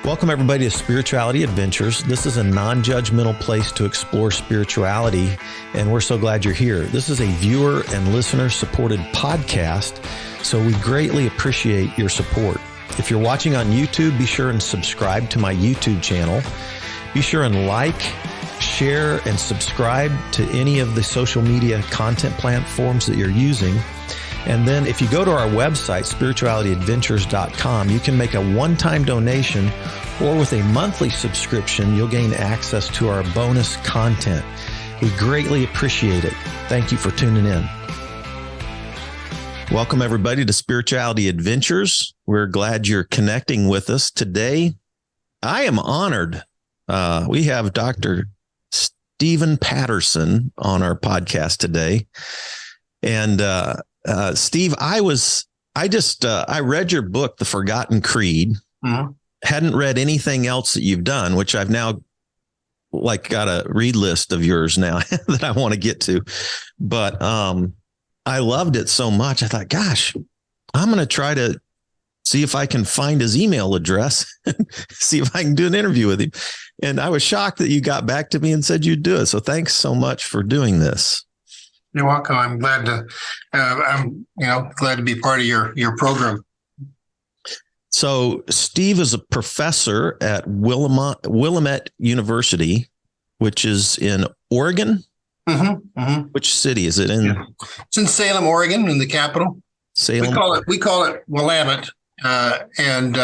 Welcome, everybody, to Spirituality Adventures. This is a non-judgmental place to explore spirituality, and we're so glad you're here. This is a viewer and listener-supported podcast, so we greatly appreciate your support. If you're watching on YouTube, be sure and subscribe to my YouTube channel. Be sure and like, share, and subscribe to any of the social media content platforms that you're using. And then if you go to our website, spiritualityadventures.com, you can make a one-time donation, or with a monthly subscription, you'll gain access to our bonus content. We greatly appreciate it. Thank you for tuning in. Welcome, everybody, to Spirituality Adventures. We're glad you're connecting with us today. I am honored. We have Dr. Stephen Patterson on our podcast today. And Steve, I read your book, The Forgotten Creed. Mm-hmm. Hadn't read anything else that you've done, which I've now got a read list of yours now that I want to get to. But I loved it so much. I thought, gosh, I'm going to try to see if I can find his email address, see if I can do an interview with him. And I was shocked that you got back to me and said you'd do it. So thanks so much for doing this. You're welcome. I'm glad to. Glad to be part of your program. So Steve is a professor at Willamette University, which is in Oregon. Mm-hmm, mm-hmm. Which city is it in? Yeah. It's in Salem, Oregon, in the capital. Salem. We call it Willamette, and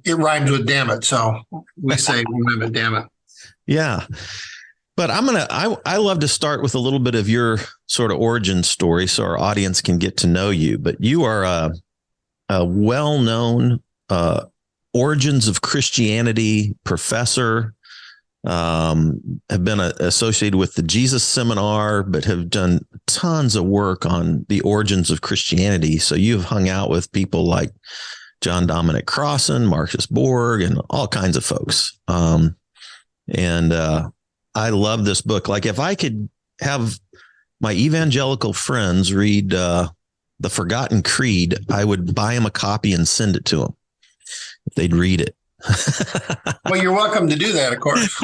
it rhymes with damn it, so we say Willamette, damn it. Yeah. But I love to start with a little bit of your sort of origin story so our audience can get to know you. But you are a well-known origins of Christianity professor, have been associated with the Jesus Seminar, but have done tons of work on the origins of Christianity. So you've hung out with people like John Dominic Crossan, Marcus Borg, and all kinds of folks. I love this book. Like, if I could have my evangelical friends read The Forgotten Creed, I would buy them a copy and send it to them if they'd read it. Well, you're welcome to do that, of course.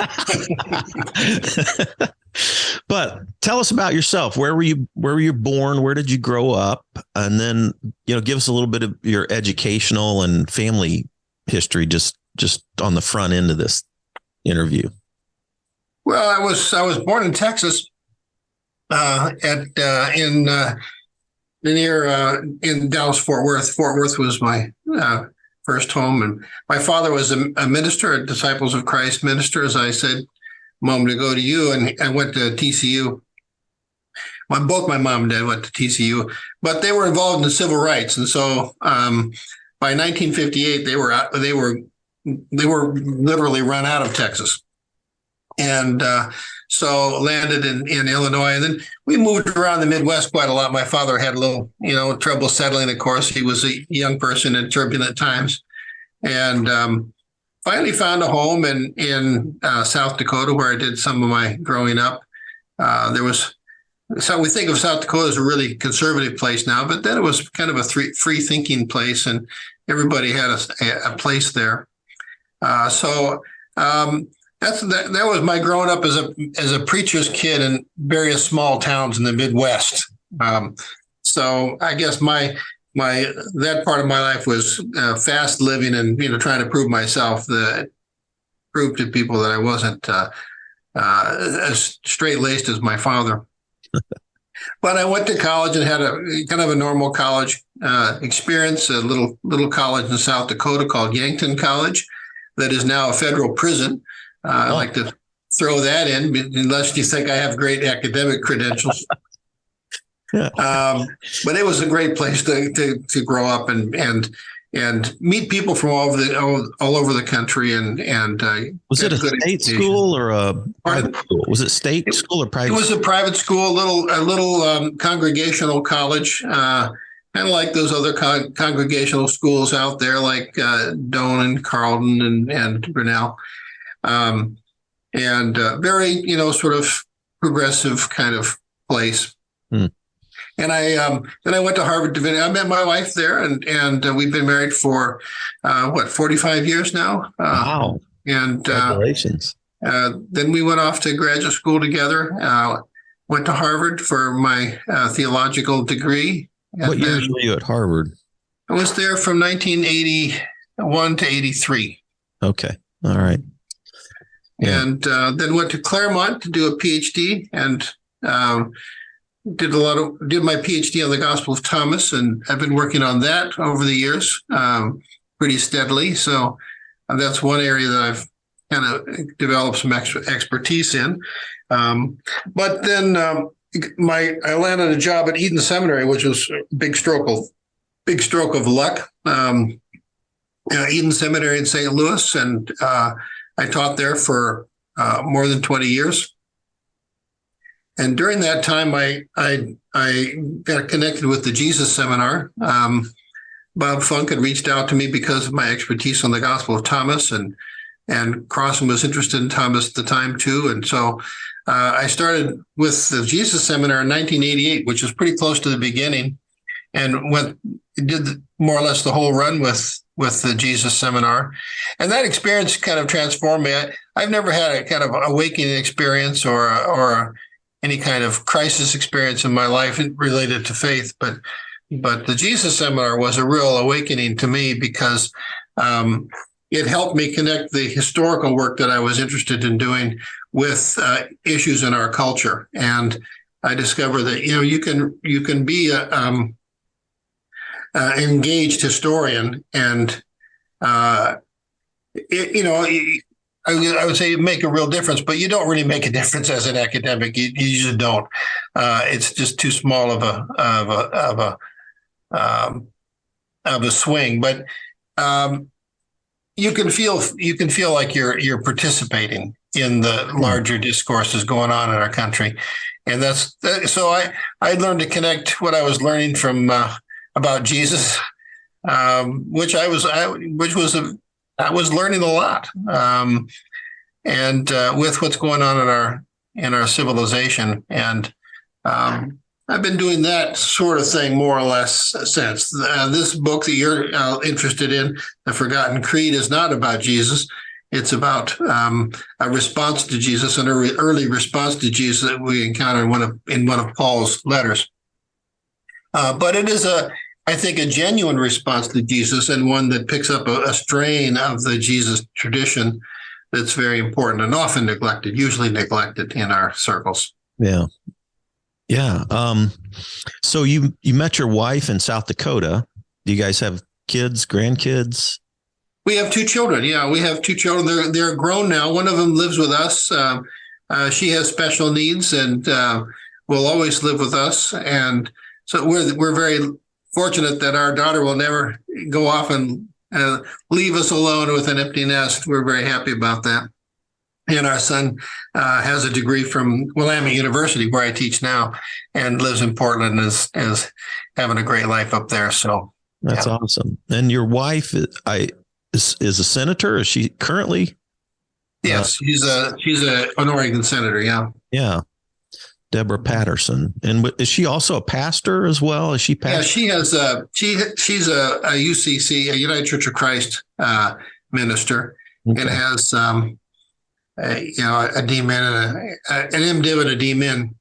But tell us about yourself. Where were you born? Where did you grow up? And then, give us a little bit of your educational and family history, just on the front end of this interview. Well, I was born in Texas, in Dallas Fort Worth. Fort Worth was my first home, and my father was a minister, a Disciples of Christ minister, as I said a moment ago to you, and I went to TCU. Both my mom and dad went to TCU, but they were involved in the civil rights, and so by 1958 they were literally run out of Texas. And so landed in Illinois. And then we moved around the Midwest quite a lot. My father had a little, trouble settling, of course. He was a young person in turbulent times. And finally found a home in South Dakota, where I did some of my growing up. So we think of South Dakota as a really conservative place now, but then it was kind of a free thinking place, and everybody had a place there. That was my growing up as a preacher's kid in various small towns in the Midwest. So I guess that part of my life was fast living and trying to prove myself, prove to people that I wasn't as straight-laced as my father. But I went to college and had a kind of a normal college experience. A little college in South Dakota called Yankton College, that is now a federal prison. I like to throw that in, unless you think I have great academic credentials. Yeah. But it was a great place to grow up and meet people from all over the country. And was it a state school or a private school? Was it state school or private? It was a private school, a little congregational college. Kind of like those other congregational schools out there, like Doane and Carleton and Grinnell. Very, sort of progressive kind of place. And then I went to Harvard Divinity. I met my wife there, and we've been married for 45 years now. Wow. And Congratulations. then we went off to graduate school together. Went to Harvard for my theological degree. What years were you at Harvard? I was there from 1981 to 83. Okay. All right. Yeah. And then went to Claremont to do a PhD, and did my PhD on the Gospel of Thomas, and I've been working on that over the years pretty steadily. So that's one area that I've kind of developed some extra expertise in. But then I landed a job at Eden Seminary, which was a big stroke of luck. Eden Seminary in St. Louis, and I taught there for more than 20 years. And during that time, I got connected with the Jesus Seminar. Bob Funk had reached out to me because of my expertise on the Gospel of Thomas, and Crossan was interested in Thomas at the time too. And so I started with the Jesus Seminar in 1988, which was pretty close to the beginning, and did more or less the whole run with the Jesus Seminar. And that experience kind of transformed me. I've never had a kind of awakening experience or any kind of crisis experience in my life related to faith, but the Jesus Seminar was a real awakening to me because it helped me connect the historical work that I was interested in doing with issues in our culture. And I discovered that you can be a engaged historian, and I would say make a real difference, but you don't really make a difference as an academic. You usually don't. It's just too small of a swing. But you can feel like you're participating in the larger discourses going on in our country, and so I learned to connect what I was learning from about Jesus, which I was learning a lot, and with what's going on in our civilization, and I've been doing that sort of thing more or less since. This book that you're interested in, The Forgotten Creed, is not about Jesus. It's about a response to Jesus, an early response to Jesus that we encounter in one of Paul's letters. But it is I think, a genuine response to Jesus, and one that picks up a strain of the Jesus tradition that's very important and often neglected, usually neglected in our circles. Yeah. Yeah. So you met your wife in South Dakota. Do you guys have kids, grandkids? We have 2 children. Yeah, we have 2 children. They're grown now. One of them lives with us. She has special needs and will always live with us. And so we're very fortunate that our daughter will never go off and leave us alone with an empty nest. We're very happy about that. And our son has a degree from Willamette University, where I teach now, and lives in Portland and is having a great life up there. So that's awesome. And your wife is a senator? Is she currently? Yes, she's an Oregon senator. Yeah. Yeah. Deborah Patterson. And is she also a pastor as well? Is she pastor? Yeah, she has she's a UCC, a United Church of Christ minister, and has a D-Min, an MDiv and a D-Min,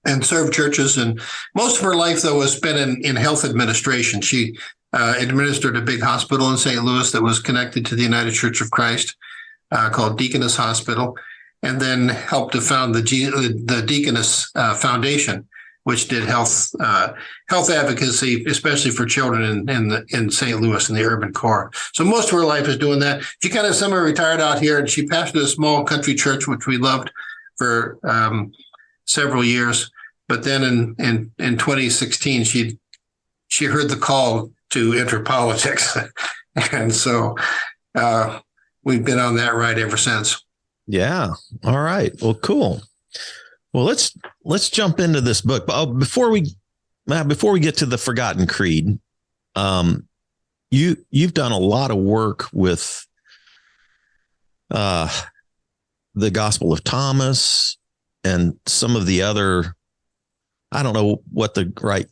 and served churches. And most of her life, though, was spent in health administration. She administered a big hospital in St. Louis that was connected to the United Church of Christ, called Deaconess Hospital, and then helped to found the Deaconess Foundation, which did health advocacy, especially for children in St. Louis in the urban core. So most of her life is doing that. She kind of semi-retired out here, and she pastored a small country church, which we loved, for several years. But then in 2016, she heard the call to enter politics, and so we've been on that ride ever since. Yeah. All right. Well, cool. Well, let's jump into this book. But before we get to the Forgotten Creed, you've done a lot of work with the Gospel of Thomas and some of the other I don't know what the right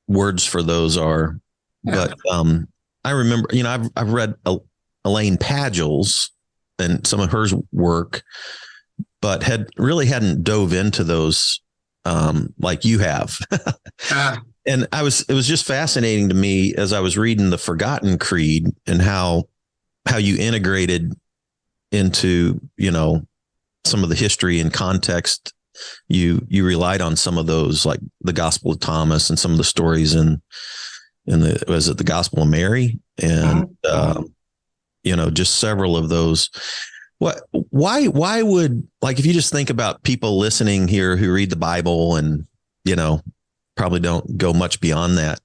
words for those are, Yeah. but I remember, I've read Elaine Pagel's and some of her work, but hadn't dove into those like you have. Uh, And it was just fascinating to me as I was reading the Forgotten Creed and how you integrated into, some of the history and context. You relied on some of those, like the Gospel of Thomas and some of the stories in the Gospel of Mary, and just several of those. Why would, like, if you just think about people listening here who read the Bible and probably don't go much beyond that,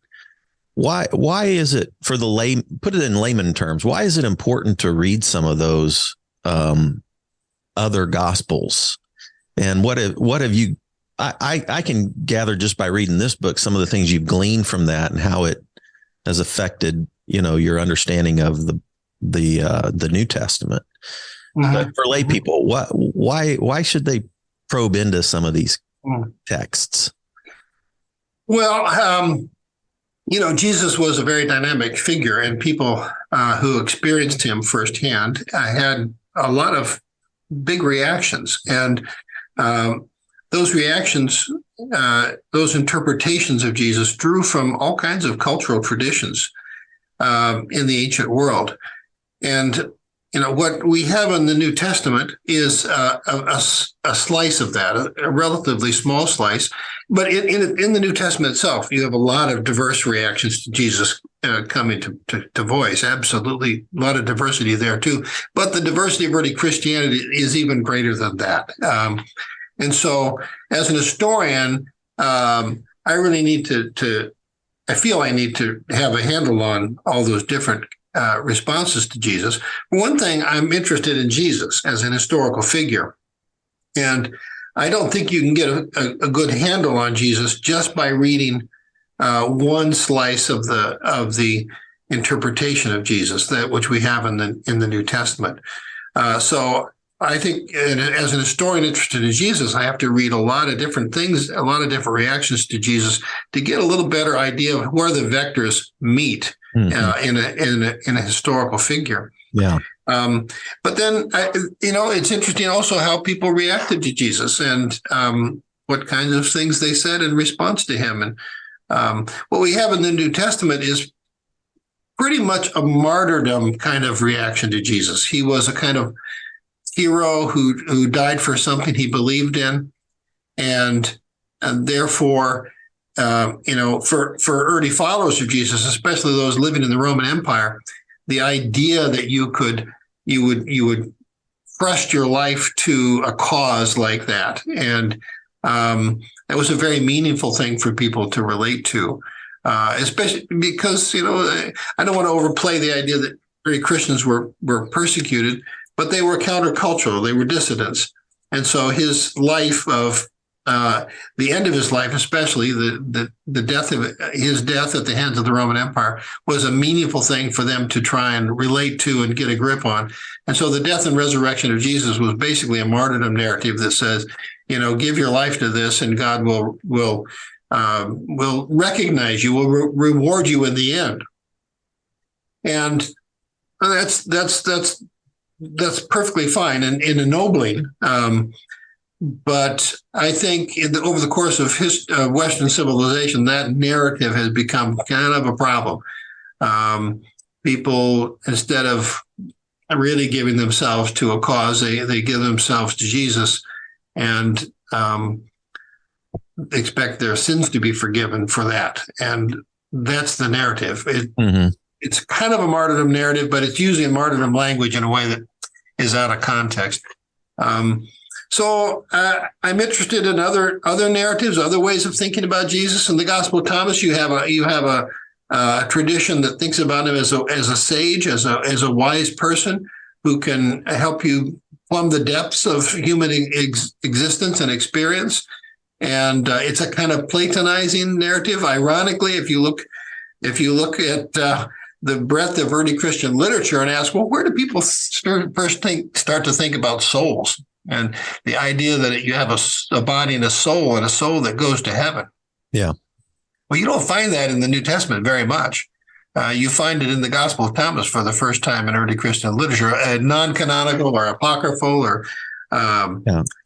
why is it, for the put it in layman terms, why is it important to read some of those other gospels? And what have you, I can gather just by reading this book some of the things you've gleaned from that and how it has affected your understanding of the New Testament. But for lay people, why should they probe into some of these texts? Well, Jesus was a very dynamic figure, and people who experienced him firsthand had a lot of big reactions. And those reactions, those interpretations of Jesus drew from all kinds of cultural traditions in the ancient world. And what we have in the New Testament is a slice of that, a relatively small slice. But in the New Testament itself, you have a lot of diverse reactions to Jesus coming to voice. Absolutely, a lot of diversity there too. But the diversity of early Christianity is even greater than that. And so, as an historian, I really need I feel I need to have a handle on all those different responses to Jesus. For one thing, I'm interested in Jesus as an historical figure. And I don't think you can get a good handle on Jesus just by reading one slice of the interpretation of Jesus, that which we have in the New Testament. So I think, as an historian interested in Jesus, I have to read a lot of different things, a lot of different reactions to Jesus to get a little better idea of where the vectors meet in a historical figure. Yeah. But then, it's interesting also how people reacted to Jesus and what kinds of things they said in response to him. And what we have in the New Testament is pretty much a martyrdom kind of reaction to Jesus. He was a kind of hero who died for something he believed in, and therefore, for early followers of Jesus, especially those living in the Roman Empire, the idea that you would trust your life to a cause like that, and that was a very meaningful thing for people to relate to, especially because I don't want to overplay the idea that early Christians were persecuted. But they were countercultural. They were dissidents. And so his life of the end of his life, especially the death of his death at the hands of the Roman Empire, was a meaningful thing for them to try and relate to and get a grip on. And so the death and resurrection of Jesus was basically a martyrdom narrative that says, give your life to this, and God will recognize you, will reward you in the end. And that's perfectly fine and ennobling. But I think over the course of Western civilization, that narrative has become kind of a problem. People, instead of really giving themselves to a cause, they give themselves to Jesus and expect their sins to be forgiven for that. And that's the narrative. It's kind of a martyrdom narrative, but it's using martyrdom language in a way that is out of context. So I'm interested in other narratives, other ways of thinking about Jesus. In the Gospel of Thomas, you have a tradition that thinks about him as a sage, as a wise person who can help you plumb the depths of human existence and experience. And it's a kind of Platonizing narrative. Ironically, if you look at the breadth of early Christian literature and ask, well, where do people start to think about souls? and the idea that you have a body and a soul that goes to heaven. Yeah. Well, you don't find that in the New Testament very much. You find it in the Gospel of Thomas for the first time in early Christian literature, a non-canonical or apocryphal or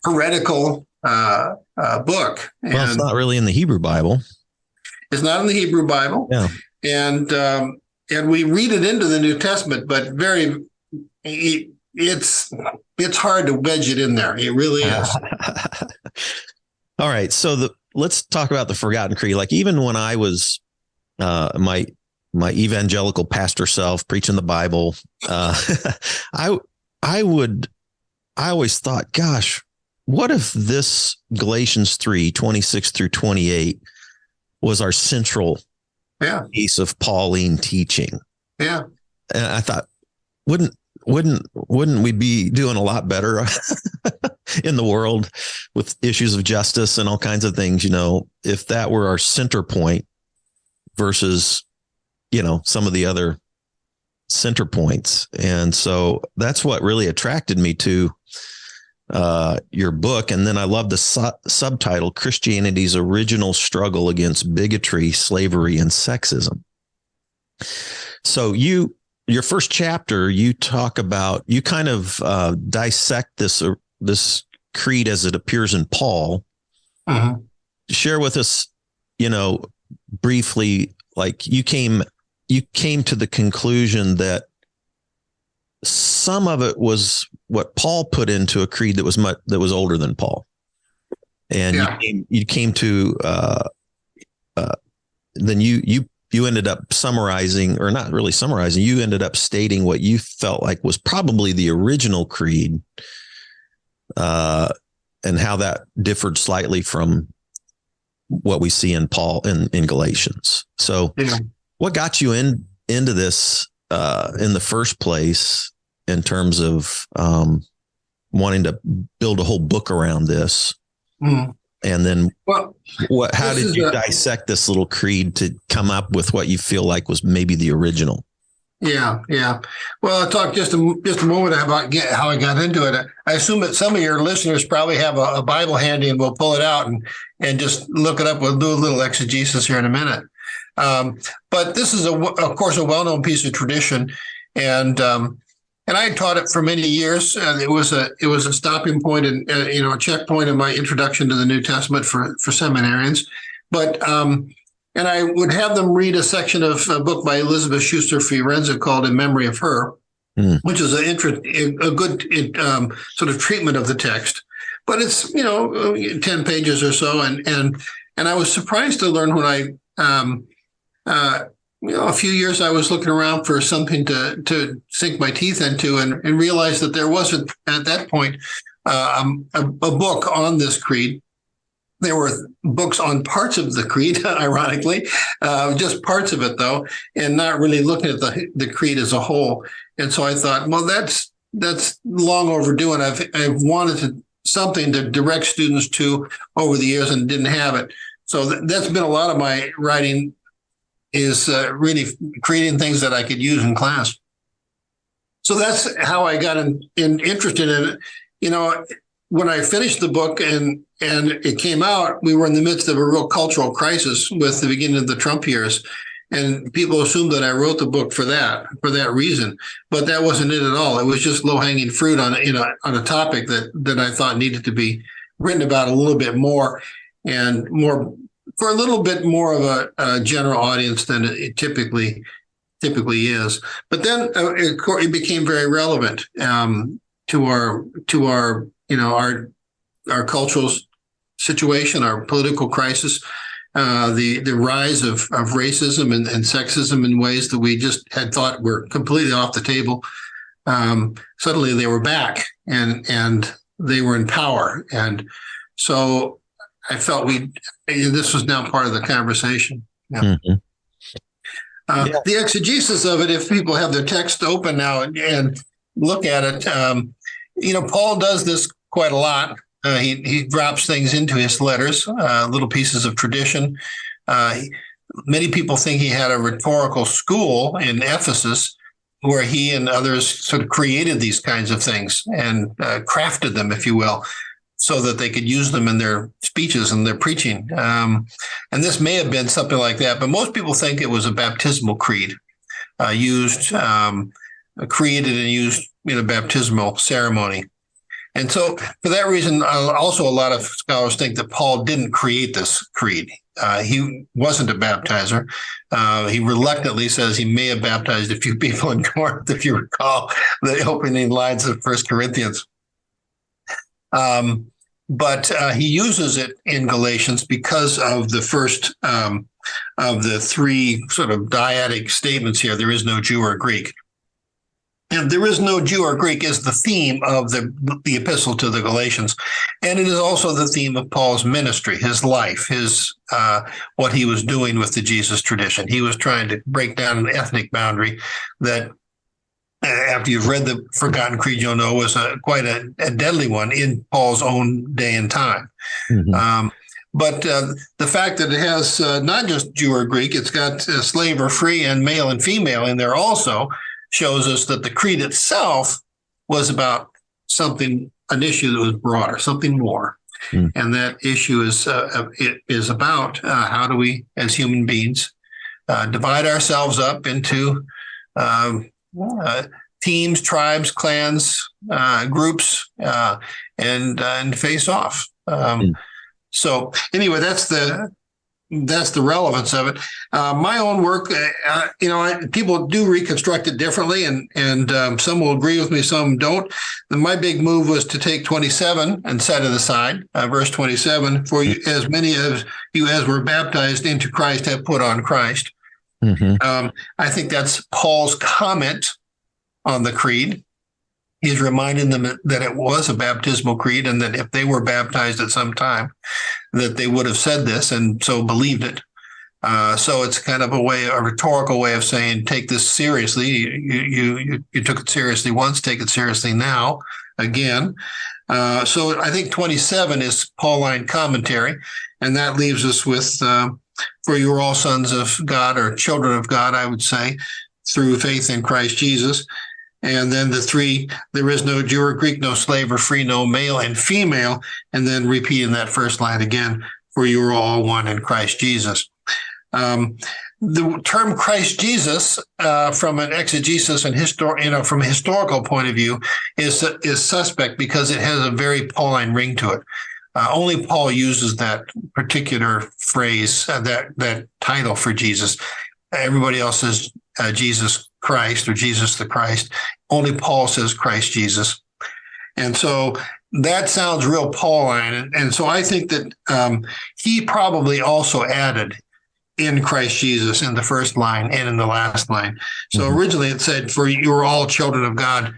heretical book. Well, it's not really in the Hebrew Bible. It's not in the Hebrew Bible. Yeah. And we read it into the New Testament, but it's hard to wedge it in there. It really is. All right. So let's talk about the Forgotten Creed. Like, even when I was my evangelical pastor self preaching the Bible, I always thought, gosh, what if this Galatians 3:26 through 28 was our central piece of Pauline teaching? Yeah. And I thought, wouldn't we be doing a lot better in the world with issues of justice and all kinds of things, if that were our center point versus, some of the other center points. And so that's what really attracted me to your book. And then I love the subtitle, Christianity's Original Struggle Against Bigotry, Slavery, and Sexism. So your first chapter, you talk about, you kind of dissect this creed as it appears in Paul. Uh-huh. Share with us, briefly, like you came to the conclusion that some of it was what Paul put into a creed that was older than Paul, and you came to then you ended up summarizing, or not really summarizing. You ended up stating what you felt like was probably the original creed, and how that differed slightly from what we see in Paul in Galatians. So, what got you into this in the first place, in terms of wanting to build a whole book around this? Mm. And then how did you dissect this little creed to come up with what you feel like was maybe the original? Yeah. Well, I'll talk just a moment about how I got into it. I assume that some of your listeners probably have a Bible handy, and we'll pull it out and just look it up. We'll do a little exegesis here in a minute. But this is, of course, a well-known piece of tradition, and I had taught it for many years. It was a stopping point and a checkpoint in my introduction to the New Testament for seminarians. But and I would have them read a section of a book by Elizabeth Schuster Fiorenza called "In Memory of Her," which is a good sort of treatment of the text. But it's 10 pages or so, and I was surprised to learn when a few years I was looking around for something to sink my teeth into, and realized that there wasn't at that point a book on this creed. There were books on parts of the creed, ironically, just parts of it though, and not really looking at the creed as a whole. And so I thought, well, that's long overdue, and I've wanted something to direct students to over the years and didn't have it. So that's been a lot of my writing, is really creating things that I could use in class. So that's how I got interested in it. When I finished the book and it came out, we were in the midst of a real cultural crisis with the beginning of the Trump years. And people assumed that I wrote the book for that reason. But that wasn't it at all. It was just low-hanging fruit on a topic that I thought needed to be written about a little bit more, and more for a little bit more of a general audience than it typically is. But then it became very relevant to our our cultural situation, our political crisis, the rise of racism and sexism in ways that we just had thought were completely off the table. Suddenly they were back, and they were in power, and so I felt this was now part of the conversation. Yeah. Mm-hmm. The exegesis of it, if people have their text open now and look at it, Paul does this quite a lot. He drops things into his letters, little pieces of tradition. Many people think he had a rhetorical school in Ephesus, where he and others sort of created these kinds of things and crafted them, if you will, so that they could use them in their speeches and their preaching. And this may have been something like that, but most people think it was a baptismal creed created and used in a baptismal ceremony. And so for that reason, also a lot of scholars think that Paul didn't create this creed. He wasn't a baptizer. He reluctantly says he may have baptized a few people in Corinth, if you recall the opening lines of 1 Corinthians. But he uses it in Galatians because of the first of the three sort of dyadic statements here. There is no Jew or Greek. And there is no Jew or Greek is the theme of the epistle to the Galatians. And it is also the theme of Paul's ministry, his life, his what he was doing with the Jesus tradition. He was trying to break down an ethnic boundary that, after you've read the Forgotten Creed, you'll know was quite a deadly one in Paul's own day and time. Mm-hmm. But the fact that it has not just Jew or Greek, it's got slave or free and male and female in there also, shows us that the creed itself was about an issue that was broader, something more. Mm. And that issue is about how do we, as human beings, divide ourselves up into teams, tribes, clans, groups, and face off. So anyway, that's the relevance of it. My own work, people do reconstruct it differently, and some will agree with me, some don't. My big move was to take 27 and set it aside. Verse 27: "For you, as many of you as were baptized into Christ have put on Christ." Mm-hmm. I think that's Paul's comment on the creed. He's reminding them that it was a baptismal creed, and that if they were baptized at some time, that they would have said this and so believed it. So it's kind of a rhetorical way of saying, take this seriously. You took it seriously once, take it seriously now, again. So I think 27 is Pauline commentary, and that leaves us with, "For you are all sons of God," or children of God, I would say, "through faith in Christ Jesus." And then the three, there is no Jew or Greek, no slave or free, no male and female. And then repeating that first line again, "For you are all one in Christ Jesus." The term Christ Jesus, from an exegesis and from a historical point of view, is suspect because it has a very Pauline ring to it. Only Paul uses that particular phrase, that title for Jesus. Everybody else says Jesus Christ or Jesus the Christ. Only Paul says Christ Jesus. And so that sounds real Pauline. And so I think that he probably also added "in Christ Jesus" in the first line and in the last line. So originally it said, "For you are all children of God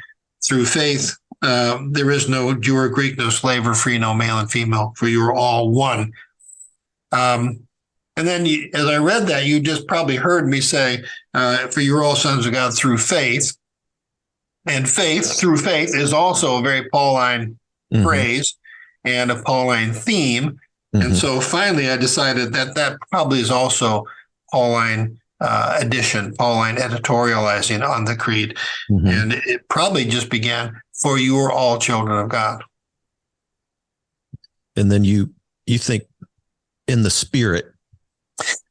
through faith. There is no Jew or Greek, no slave or free, no male and female, for you are all one." And then as I read that, you just probably heard me say, "For you are all sons of God through faith." And through faith, is also a very Pauline phrase and a Pauline theme. And so finally, I decided that probably is also Pauline addition, Pauline editorializing on the creed. And it probably just began, "For you are all children of God." And then you think in the Spirit.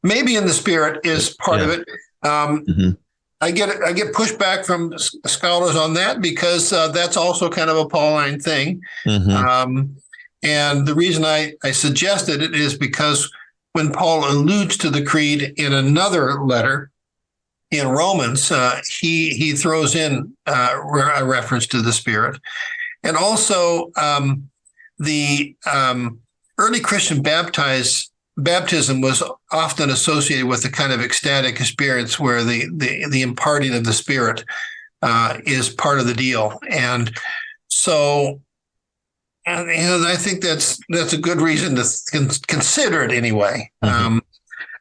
Maybe in the Spirit is part of it. I get pushback from scholars on that because that's also kind of a Pauline thing. And the reason I suggested it is because when Paul alludes to the creed in another letter in Romans, he throws in a reference to the Spirit. And also the early Christian baptism was often associated with a kind of ecstatic experience where the imparting of the Spirit is part of the deal. And so I think that's a good reason to consider it anyway.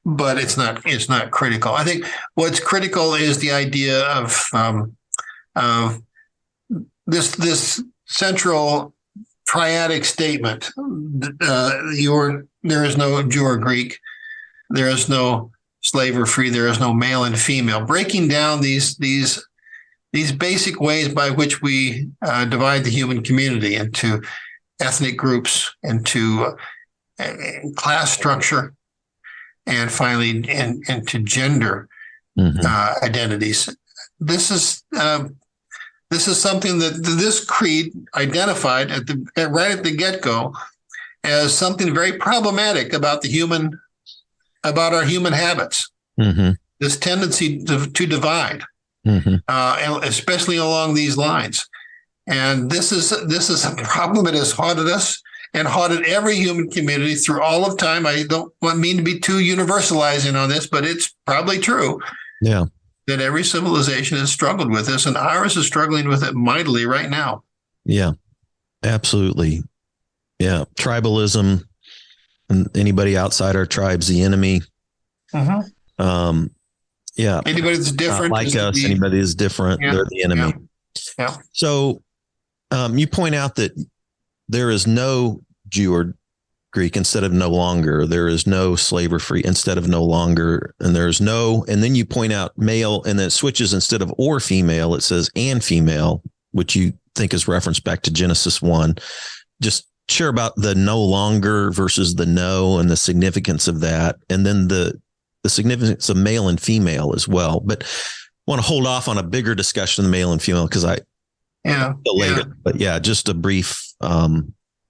But it's not critical. I think what's critical is the idea of this central triadic statement. There is no Jew or Greek. There is no slave or free. There is no male and female. Breaking down these these basic ways by which we divide the human community into ethnic groups, into class structure, and finally into gender identities. This is something that this creed identified right at the get-go as something very problematic about our human habits. This tendency to divide, and especially along these lines. And this is a problem that has haunted us and haunted every human community through all of time. I don't mean to be too universalizing on this, but it's probably true. Yeah. That every civilization has struggled with this, and ours is struggling with it mightily right now. Yeah, absolutely. Yeah. Tribalism, and anybody outside our tribe's the enemy. Yeah. Anybody that's different, like us, anybody that's different, they're the enemy. Yeah. So you point out that there is no Jew or Greek instead of no longer. There is no slave or free instead of no longer. And there's no, and then you point out male, and then it switches instead of or female, it says and female, which you think is referenced back to Genesis 1. Just share about the no longer versus the no and the significance of that. And then the significance of male and female as well. But I want to hold off on a bigger discussion of the male and female because later. But just a brief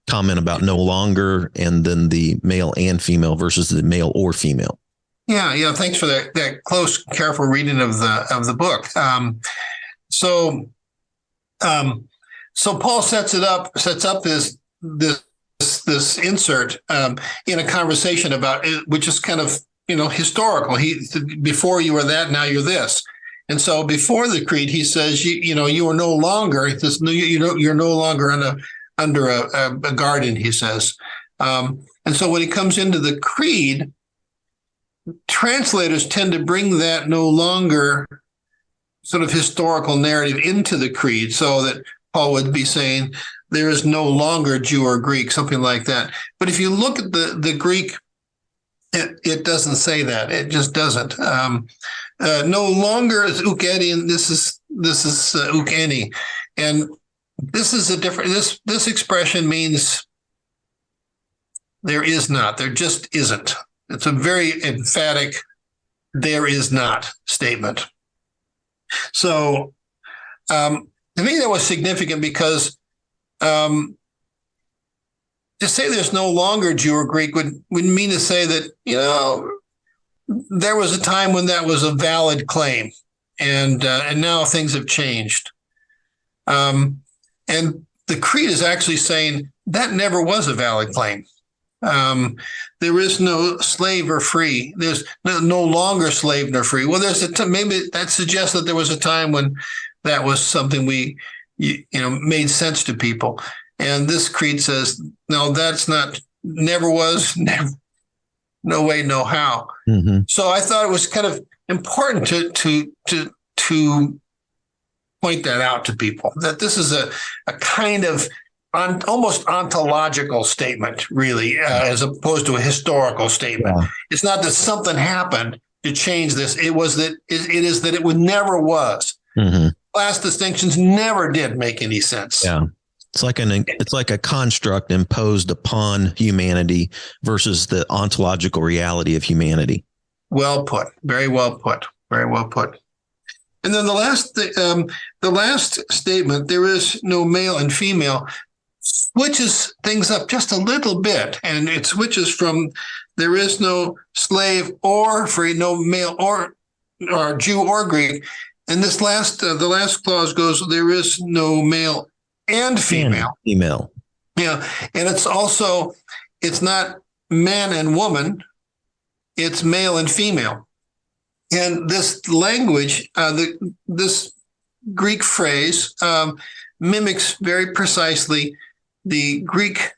comment about no longer, and then the male and female versus the male or female. Yeah. Thanks for that close, careful reading of the book. So Paul sets up this insert in a conversation about it, which is kind of historical. Before you were that, now you're this. And so before the creed, he says, you are no longer this. You're no longer under a garden, he says. And so when he comes into the creed, translators tend to bring that no longer sort of historical narrative into the creed, so that Paul would be saying there is no longer Jew or Greek, something like that. But if you look at the Greek, it doesn't say that. It just doesn't. No longer is ukeni, and this is ukeni, and this is a different. This expression means there is not. There just isn't. It's a very emphatic "there is not" statement. So, to me, that was significant because to say there's no longer Jew or Greek would mean to say that, there was a time when that was a valid claim, and now things have changed. And the creed is actually saying that never was a valid claim. There is no slave or free. There's no longer slave nor free. Well, maybe that suggests that there was a time when that was something made sense to people. And this creed says, no, that's not, never was, never, no way, no how. So I thought it was kind of important to point that out to people, that this is a kind of almost ontological statement, really, as opposed to a historical statement. Yeah. It's not that something happened to change this. It was that it is that it never was. Class distinctions never did make any sense. Yeah. It's like a construct imposed upon humanity versus the ontological reality of humanity. Well put. Very well put. Very well put. And then the last statement, there is no male and female, switches things up just a little bit, and it switches from there is no slave or free, no male or Jew or Greek. And this the last clause goes, there is no male and female. Yeah. And it's not man and woman, it's male and female. And this language, this Greek phrase mimics very precisely the Greek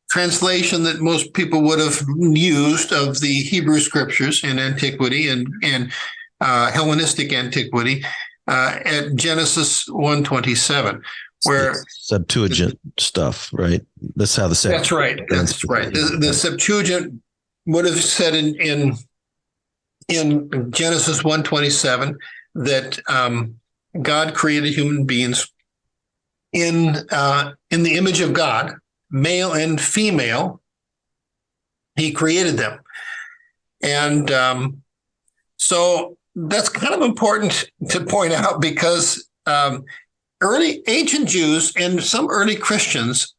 translation that most people would have used of the Hebrew scriptures in antiquity and Hellenistic antiquity at Genesis 1:27. Where Septuagint stuff, right? That's how the Septuagint. That's right. That's right. The Septuagint would have said in Genesis 1:27 that God created human beings in the image of God, male and female. He created them, and so that's kind of important to point out because early ancient Jews and some early Christians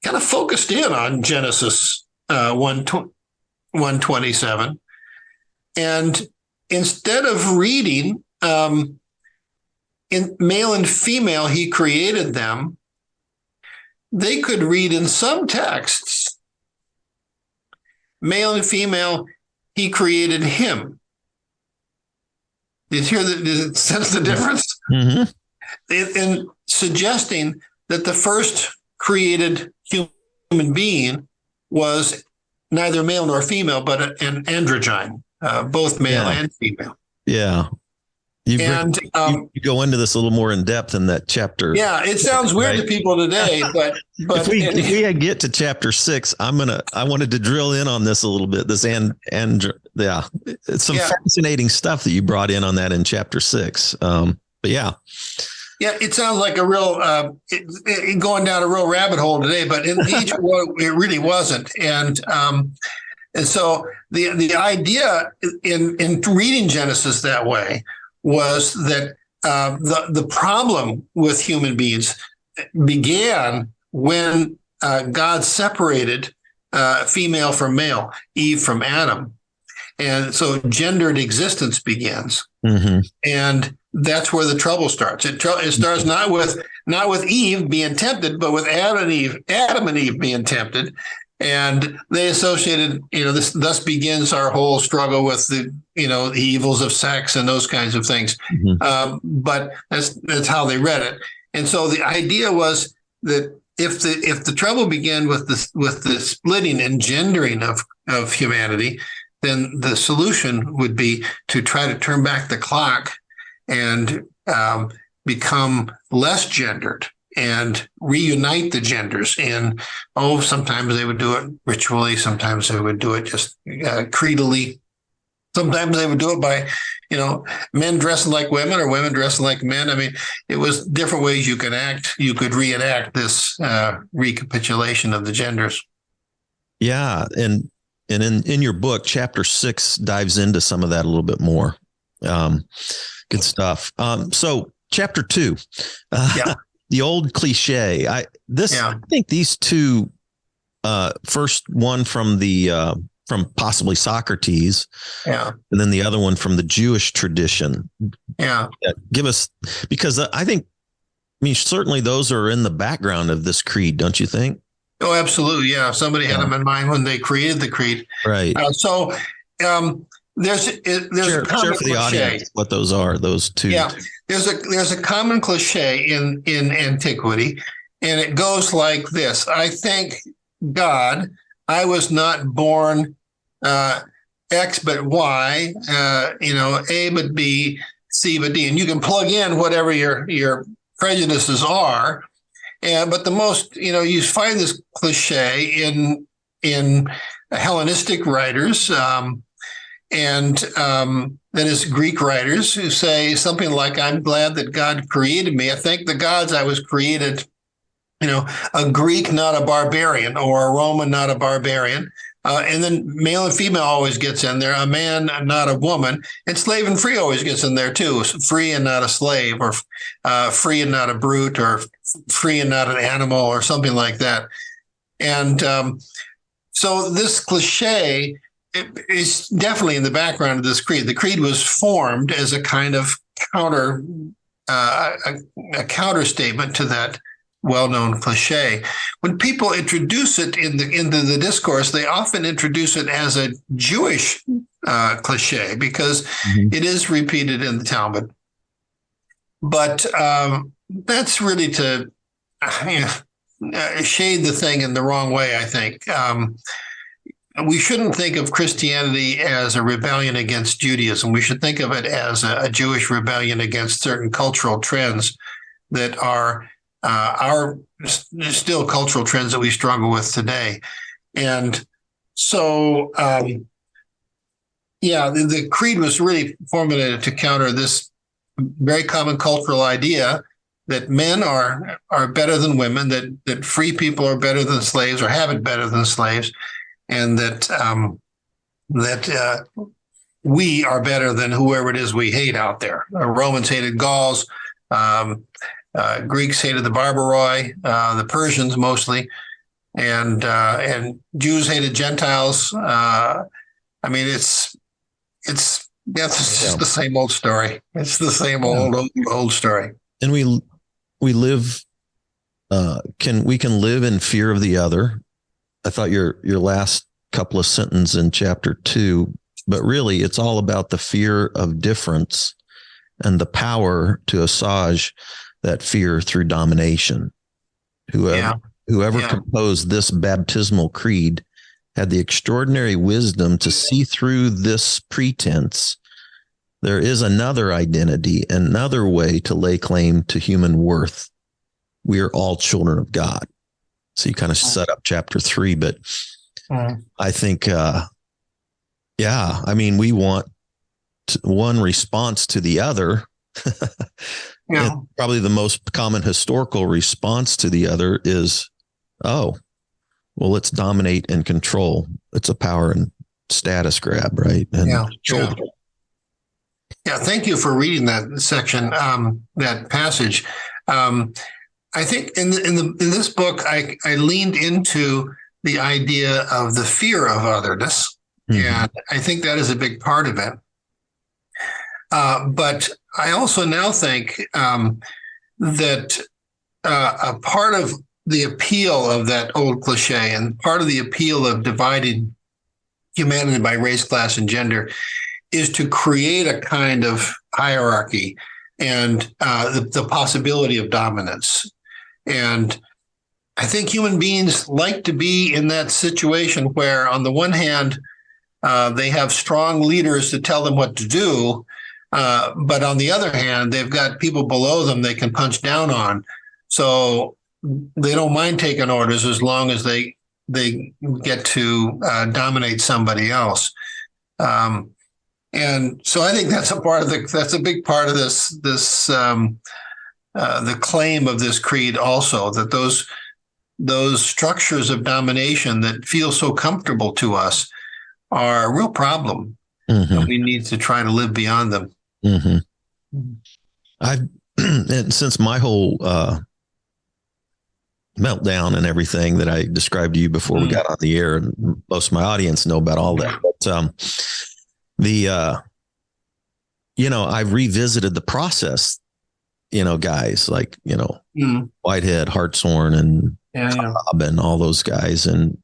kind of focused in on Genesis 1:27, and instead of reading in male and female, he created them, they could read in some texts, male and female, he created him. Did you sense the difference? Mm-hmm. In suggesting that the first created human being was neither male nor female, but an androgyne, both male and female. Yeah. You go into this a little more in depth in that chapter. Yeah, it sounds weird to people today, but if we get to chapter 6, I wanted to drill in on this a little bit. This it's some fascinating stuff that you brought in on that in chapter 6. But yeah, it sounds like a real going down a real rabbit hole today, but in each one it really wasn't, and so the idea in reading Genesis that way was that the problem with human beings began when God separated female from male, Eve from Adam. And so gendered existence begins. Mm-hmm. And that's where the trouble starts. It starts not with Eve being tempted, but with Adam and Eve being tempted. And they associated, thus begins our whole struggle with the evils of sex and those kinds of things. Mm-hmm. But that's how they read it. And so the idea was that if the trouble began with the splitting and gendering of humanity, then the solution would be to try to turn back the clock and become less gendered and reunite the genders. And sometimes they would do it ritually, sometimes they would do it just creedally. Sometimes they would do it by, men dressing like women or women dressing like men. I mean, it was different ways you could reenact this recapitulation of the genders. Yeah. And in your book, chapter 6 dives into some of that a little bit more. Good stuff. So chapter 2, the old cliche. I think these two, first one from from possibly Socrates, and then the other one from the Jewish tradition. Yeah, give us, because certainly those are in the background of this creed, don't you think? Oh, absolutely. Yeah, somebody had them in mind when they created the creed. Right. There's a common for the audience what those are, those two. Yeah, there's a common cliche in antiquity, and it goes like this: I thank God I was not born X but Y, A but B, C but D, and you can plug in whatever your prejudices are. But the most, you find this cliche in Hellenistic writers, and that is Greek writers who say something like, "I'm glad that God created me. I thank the gods I was created, a Greek, not a barbarian, or a Roman, not a barbarian." And then male and female always gets in there, a man, not a woman, and slave and free always gets in there too, free and not a slave, or free and not a brute, or free and not an animal, or something like that. And so this cliche is definitely in the background of this creed. The creed was formed as a kind of counter statement to that well-known cliche. When people introduce it into the discourse, they often introduce it as a Jewish cliche because it is repeated in the Talmud. But that's really to shade the thing in the wrong way, I think. We shouldn't think of Christianity as a rebellion against Judaism. We should think of it as a Jewish rebellion against certain cultural trends that are still cultural trends that we struggle with today. And so, the creed was really formulated to counter this very common cultural idea that men are better than women, that free people are better than slaves or have it better than slaves, and that we are better than whoever it is we hate out there. Romans hated Gauls, Greeks hated the Barbaroi, the Persians mostly, and Jews hated Gentiles. I mean, it's just the same old story. It's the same old story. And we live. We can live in fear of the other. I thought your last couple of sentences in chapter 2, but really it's all about the fear of difference and the power to assuage that fear through domination. Whoever composed this baptismal creed had the extraordinary wisdom to see through this pretense. There is another identity, another way to lay claim to human worth. We are all children of God. So you kind of set up chapter 3, but I think, I mean, we want one response to the other. Probably the most common historical response to the other is, oh, well, let's dominate and control. It's a power and status grab, right? And thank you for reading that section, that passage. I think in this book, I leaned into the idea of the fear of otherness, and I think that is a big part of it. But I also now think that a part of the appeal of that old cliche and part of the appeal of dividing humanity by race, class, and gender is to create a kind of hierarchy and the possibility of dominance. And I think human beings like to be in that situation where, on the one hand, they have strong leaders to tell them what to do, but on the other hand, they've got people below them they can punch down on. So they don't mind taking orders as long as they get to dominate somebody else. And so I think that's a big part of this the claim of this creed also, that those structures of domination that feel so comfortable to us are a real problem. And we need to try to live beyond them. And since my whole meltdown and everything that I described to you before we got on the air, and most of my audience know about all that, but I've revisited the process, guys like, Whitehead, Hartshorn, and Cobb, and all those guys, and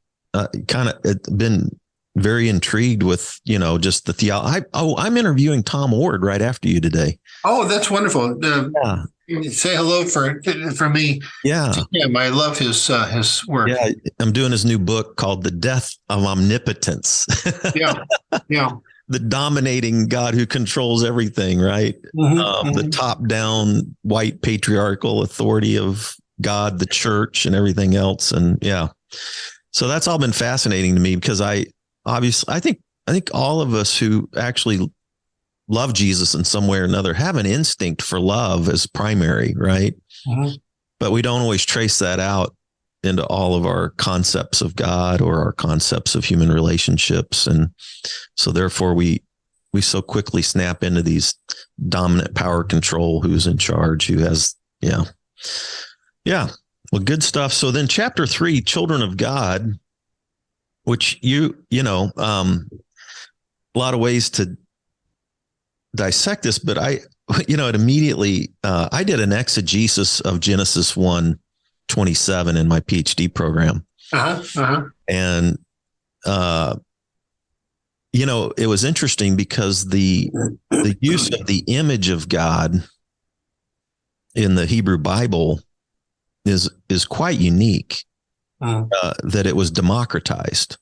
kind of been very intrigued with, just the theology. I'm interviewing Tom Ward right after you today. Oh, that's wonderful. Say hello for me. Yeah. To him. I love his work. Yeah. I'm doing his new book called The Death of Omnipotence. Yeah. The dominating God who controls everything, right? The top-down white patriarchal authority of God, the church, and everything else. And so that's all been fascinating to me, because I think all of us who actually love Jesus in some way or another have an instinct for love as primary, right? But we don't always trace that out into all of our concepts of God or our concepts of human relationships. And so therefore we so quickly snap into these dominant power control, who's in charge, who has, well, good stuff. So then chapter 3, Children of God, which a lot of ways to dissect this, but it immediately, I did an exegesis of Genesis 1:27 in my PhD program. And, it was interesting because the use of the image of God in the Hebrew Bible is quite unique, that it was democratized,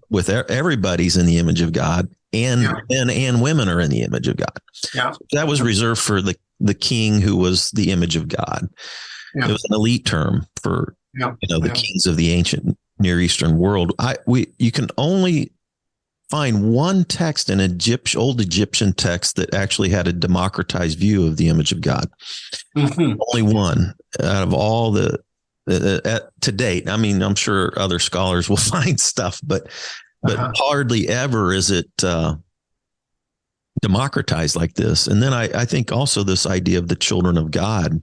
with everybody's in the image of God, and men and women are in the image of God. That was reserved for the king who was the image of God. It was an elite term for the kings of the ancient Near Eastern world. You can only find one text in old Egyptian text that actually had a democratized view of the image of God. Mm-hmm. Only one out of all the to date. I mean, I'm sure other scholars will find stuff, but hardly ever is it democratized like this. And then I think also this idea of the children of God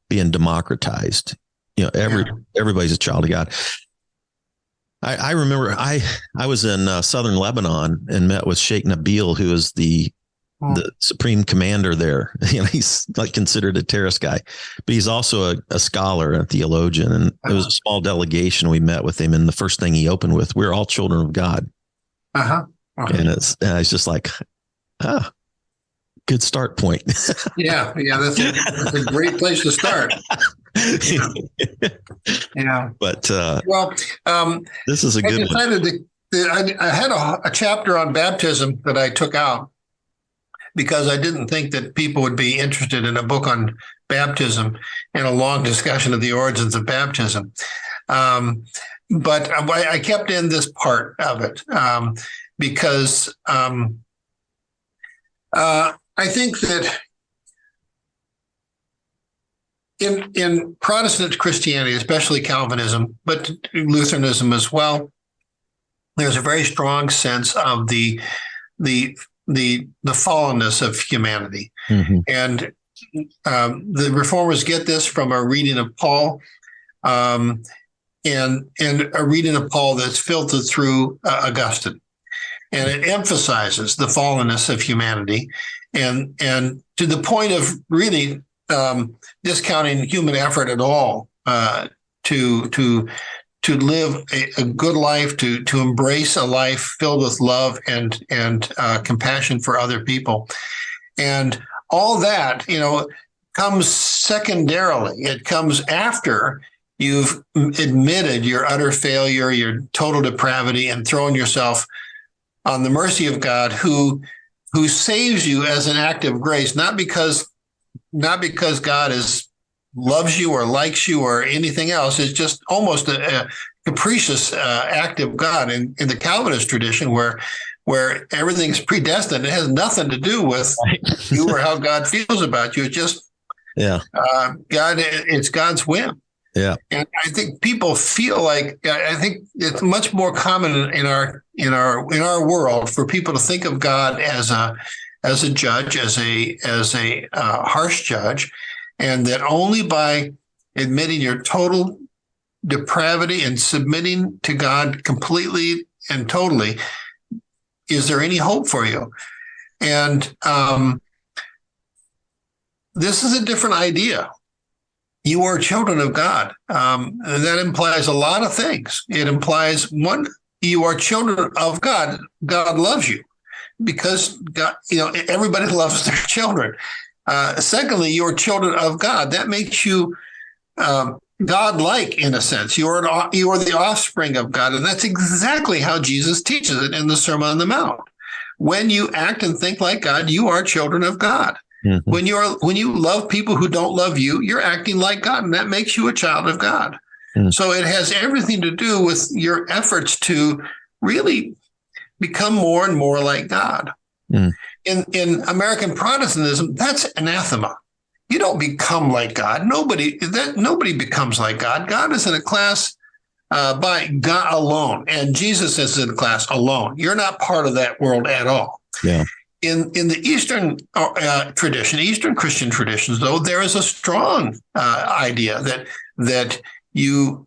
being democratized. Everybody's a child of God. I remember I was in southern Lebanon and met with Sheikh Nabil, who is the supreme commander there. He's like considered a terrorist guy, but he's also a scholar, a theologian. And it was a small delegation. We met with him, and the first thing he opened with, "We're all children of God." And it's just like, good start point. yeah, that's a great place to start. Yeah. But this is a I good decided one. I had a chapter on baptism that I took out because I didn't think that people would be interested in a book on baptism and a long discussion of the origins of baptism. But I kept in this part of it because I think that in Protestant Christianity, especially Calvinism, but Lutheranism as well, there's a very strong sense of the fallenness of humanity. Mm-hmm. And the reformers get this from a reading of Paul, and a reading of Paul that's filtered through Augustine. And it emphasizes the fallenness of humanity, and to the point of really discounting human effort at all to live a good life, to embrace a life filled with love and compassion for other people, and all that comes secondarily. It comes after you've admitted your utter failure, your total depravity, and thrown yourself on the mercy of God, who saves you as an act of grace, not because God loves you or likes you or anything else. It's just almost a capricious act of God. In the Calvinist tradition, where everything's predestined, it has nothing to do with you or how God feels about you. It's just God. It's God's whim. Yeah, and I think people feel like, I think it's much more common in our world for people to think of God as a judge, as a harsh judge, and that only by admitting your total depravity and submitting to God completely and totally is there any hope for you. And this is a different idea. You are children of God. And that implies a lot of things. It implies, one, you are children of God. God loves you because God, everybody loves their children. Secondly, you're children of God. That makes you God-like in a sense. You are the offspring of God. And that's exactly how Jesus teaches it in the Sermon on the Mount. When you act and think like God, you are children of God. Mm-hmm. When you love people who don't love you, you're acting like God, and that makes you a child of God. Mm-hmm. So it has everything to do with your efforts to really become more and more like God. Mm-hmm. In American Protestantism, that's anathema. You don't become like God. Nobody becomes like God. God is in a class by God alone, and Jesus is in a class alone. You're not part of that world at all. Yeah. In the Eastern tradition, Eastern Christian traditions, though, there is a strong idea that you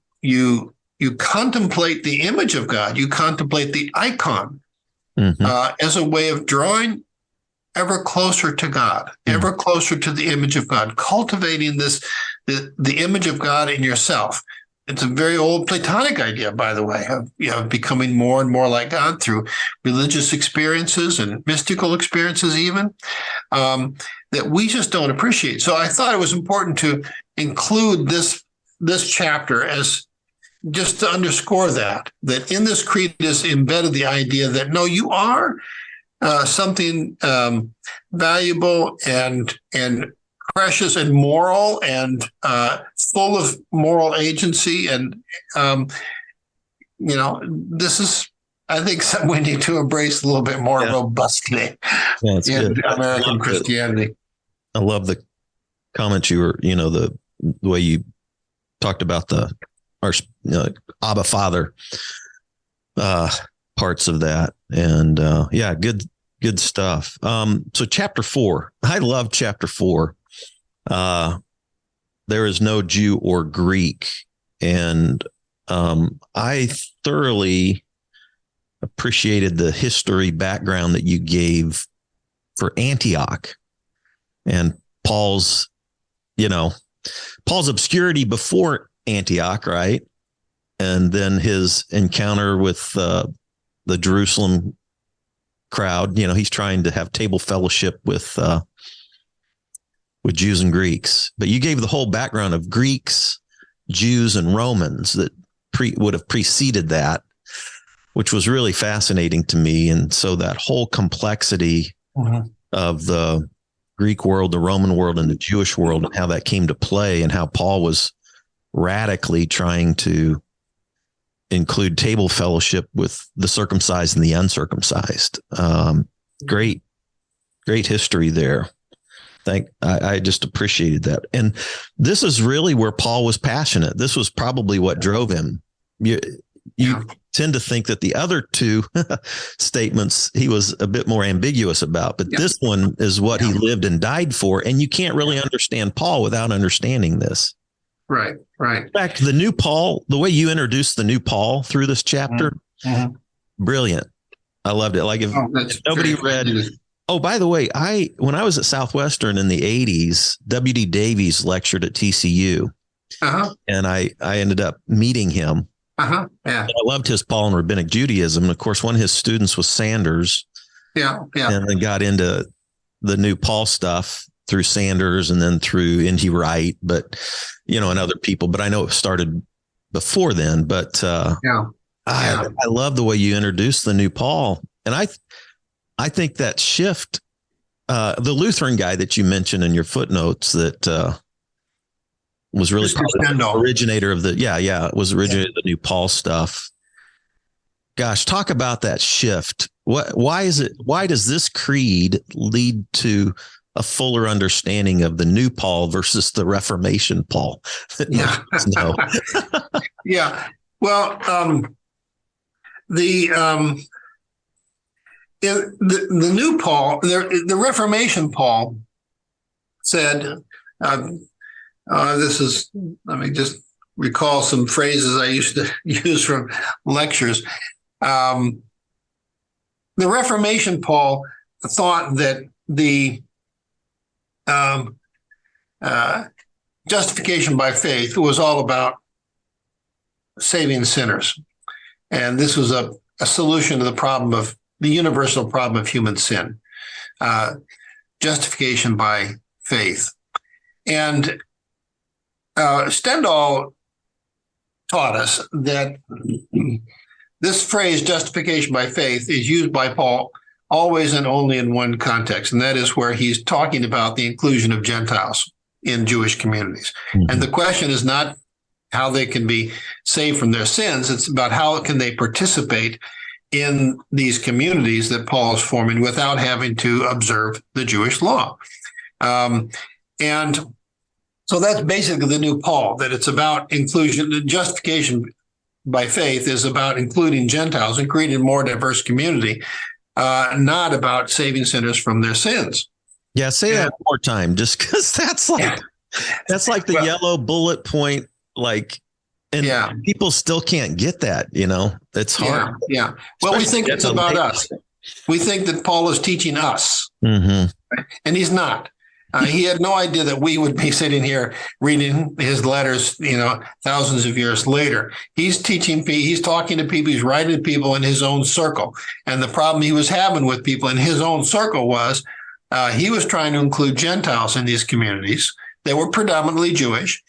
contemplate the image of God, you contemplate the icon as a way of drawing ever closer to God, ever closer to the image of God, cultivating the image of God in yourself. It's a very old Platonic idea, by the way, of becoming more and more like God through religious experiences and mystical experiences even, that we just don't appreciate. So I thought it was important to include this chapter as just to underscore that in this creed is embedded the idea that, no, you are something valuable and precious and moral and full of moral agency. And, this is we need to embrace a little bit more robustly in good. American Christianity. I love the comments the way you talked about our Abba Father parts of that. And good stuff. So chapter 4, I love chapter 4. There is no Jew or Greek. And I thoroughly appreciated the history background that you gave for Antioch and Paul's obscurity before Antioch, right? And then his encounter with the Jerusalem crowd. He's trying to have table fellowship with Jews and Greeks. But you gave the whole background of Greeks, Jews, and Romans that would have preceded that, which was really fascinating to me. And so that whole complexity of the Greek world, the Roman world, and the Jewish world, and how that came to play, and how Paul was radically trying to include table fellowship with the circumcised and the uncircumcised. Great history there. I just appreciated that. And this is really where Paul was passionate. This was probably what drove him. You tend to think that the other two statements he was a bit more ambiguous about, but this one is what he lived and died for. And you can't really understand Paul without understanding this. Right. In fact, the new Paul, the way you introduced the new Paul through this chapter, brilliant. I loved it. Like if nobody read. Oh, by the way, when I was at Southwestern in the 80s, W.D. Davies lectured at TCU, and I ended up meeting him. Yeah. I loved his Paul and Rabbinic Judaism. And of course, one of his students was Sanders. Yeah. And then got into the new Paul stuff through Sanders and then through N.T. Wright, and other people. But I know it started before then. But I love the way you introduced the new Paul. And I think that shift, the Lutheran guy that you mentioned in your footnotes that was really the originator of the new Paul stuff. Gosh, talk about that shift. Why does this creed lead to a fuller understanding of the new Paul versus the Reformation Paul? Yeah. Well, the new Paul, the Reformation Paul said, let me just recall some phrases I used to use from lectures. The Reformation Paul thought that the justification by faith was all about saving sinners. And this was a solution to the universal problem of human sin, justification by faith. And Stendhal taught us that this phrase, justification by faith, is used by Paul always and only in one context, and that is where he's talking about the inclusion of Gentiles in Jewish communities. And the question is not how they can be saved from their sins, it's about how can they participate in these communities that Paul is forming without having to observe the Jewish law. And so that's basically the new Paul, that it's about inclusion. The justification by faith is about including Gentiles and creating a more diverse community, not about saving sinners from their sins. Yeah, say that one more time, just because that's like the yellow bullet point, and people still can't get that, it's hard. Yeah. Well, we think it's about us. We think that Paul is teaching us, and he's not. He had no idea that we would be sitting here reading his letters, thousands of years later. He's talking to people, he's writing to people in his own circle. And the problem he was having with people in his own circle was he was trying to include Gentiles in these communities. They were predominantly Jewish.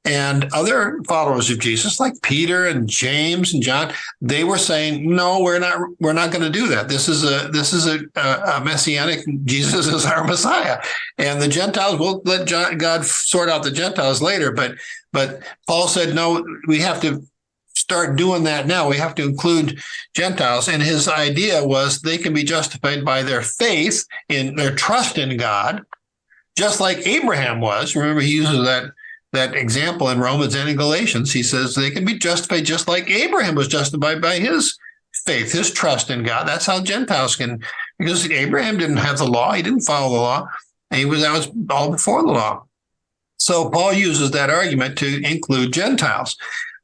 And other followers of Jesus, like Peter and James and John, they were saying, "No, we're not going to do that. This is a messianic. Jesus is our Messiah, and the Gentiles will let God sort out the Gentiles later." But Paul said, "No, we have to start doing that now. We have to include Gentiles. And his idea was they can be justified by their faith in their trust in God, just like Abraham was. Remember, he uses that example in Romans and in Galatians. He says they can be justified just like Abraham was justified by his faith, his trust in God. That's how Gentiles can, because Abraham didn't have the law. He didn't follow the law. And that was all before the law. So Paul uses that argument to include Gentiles.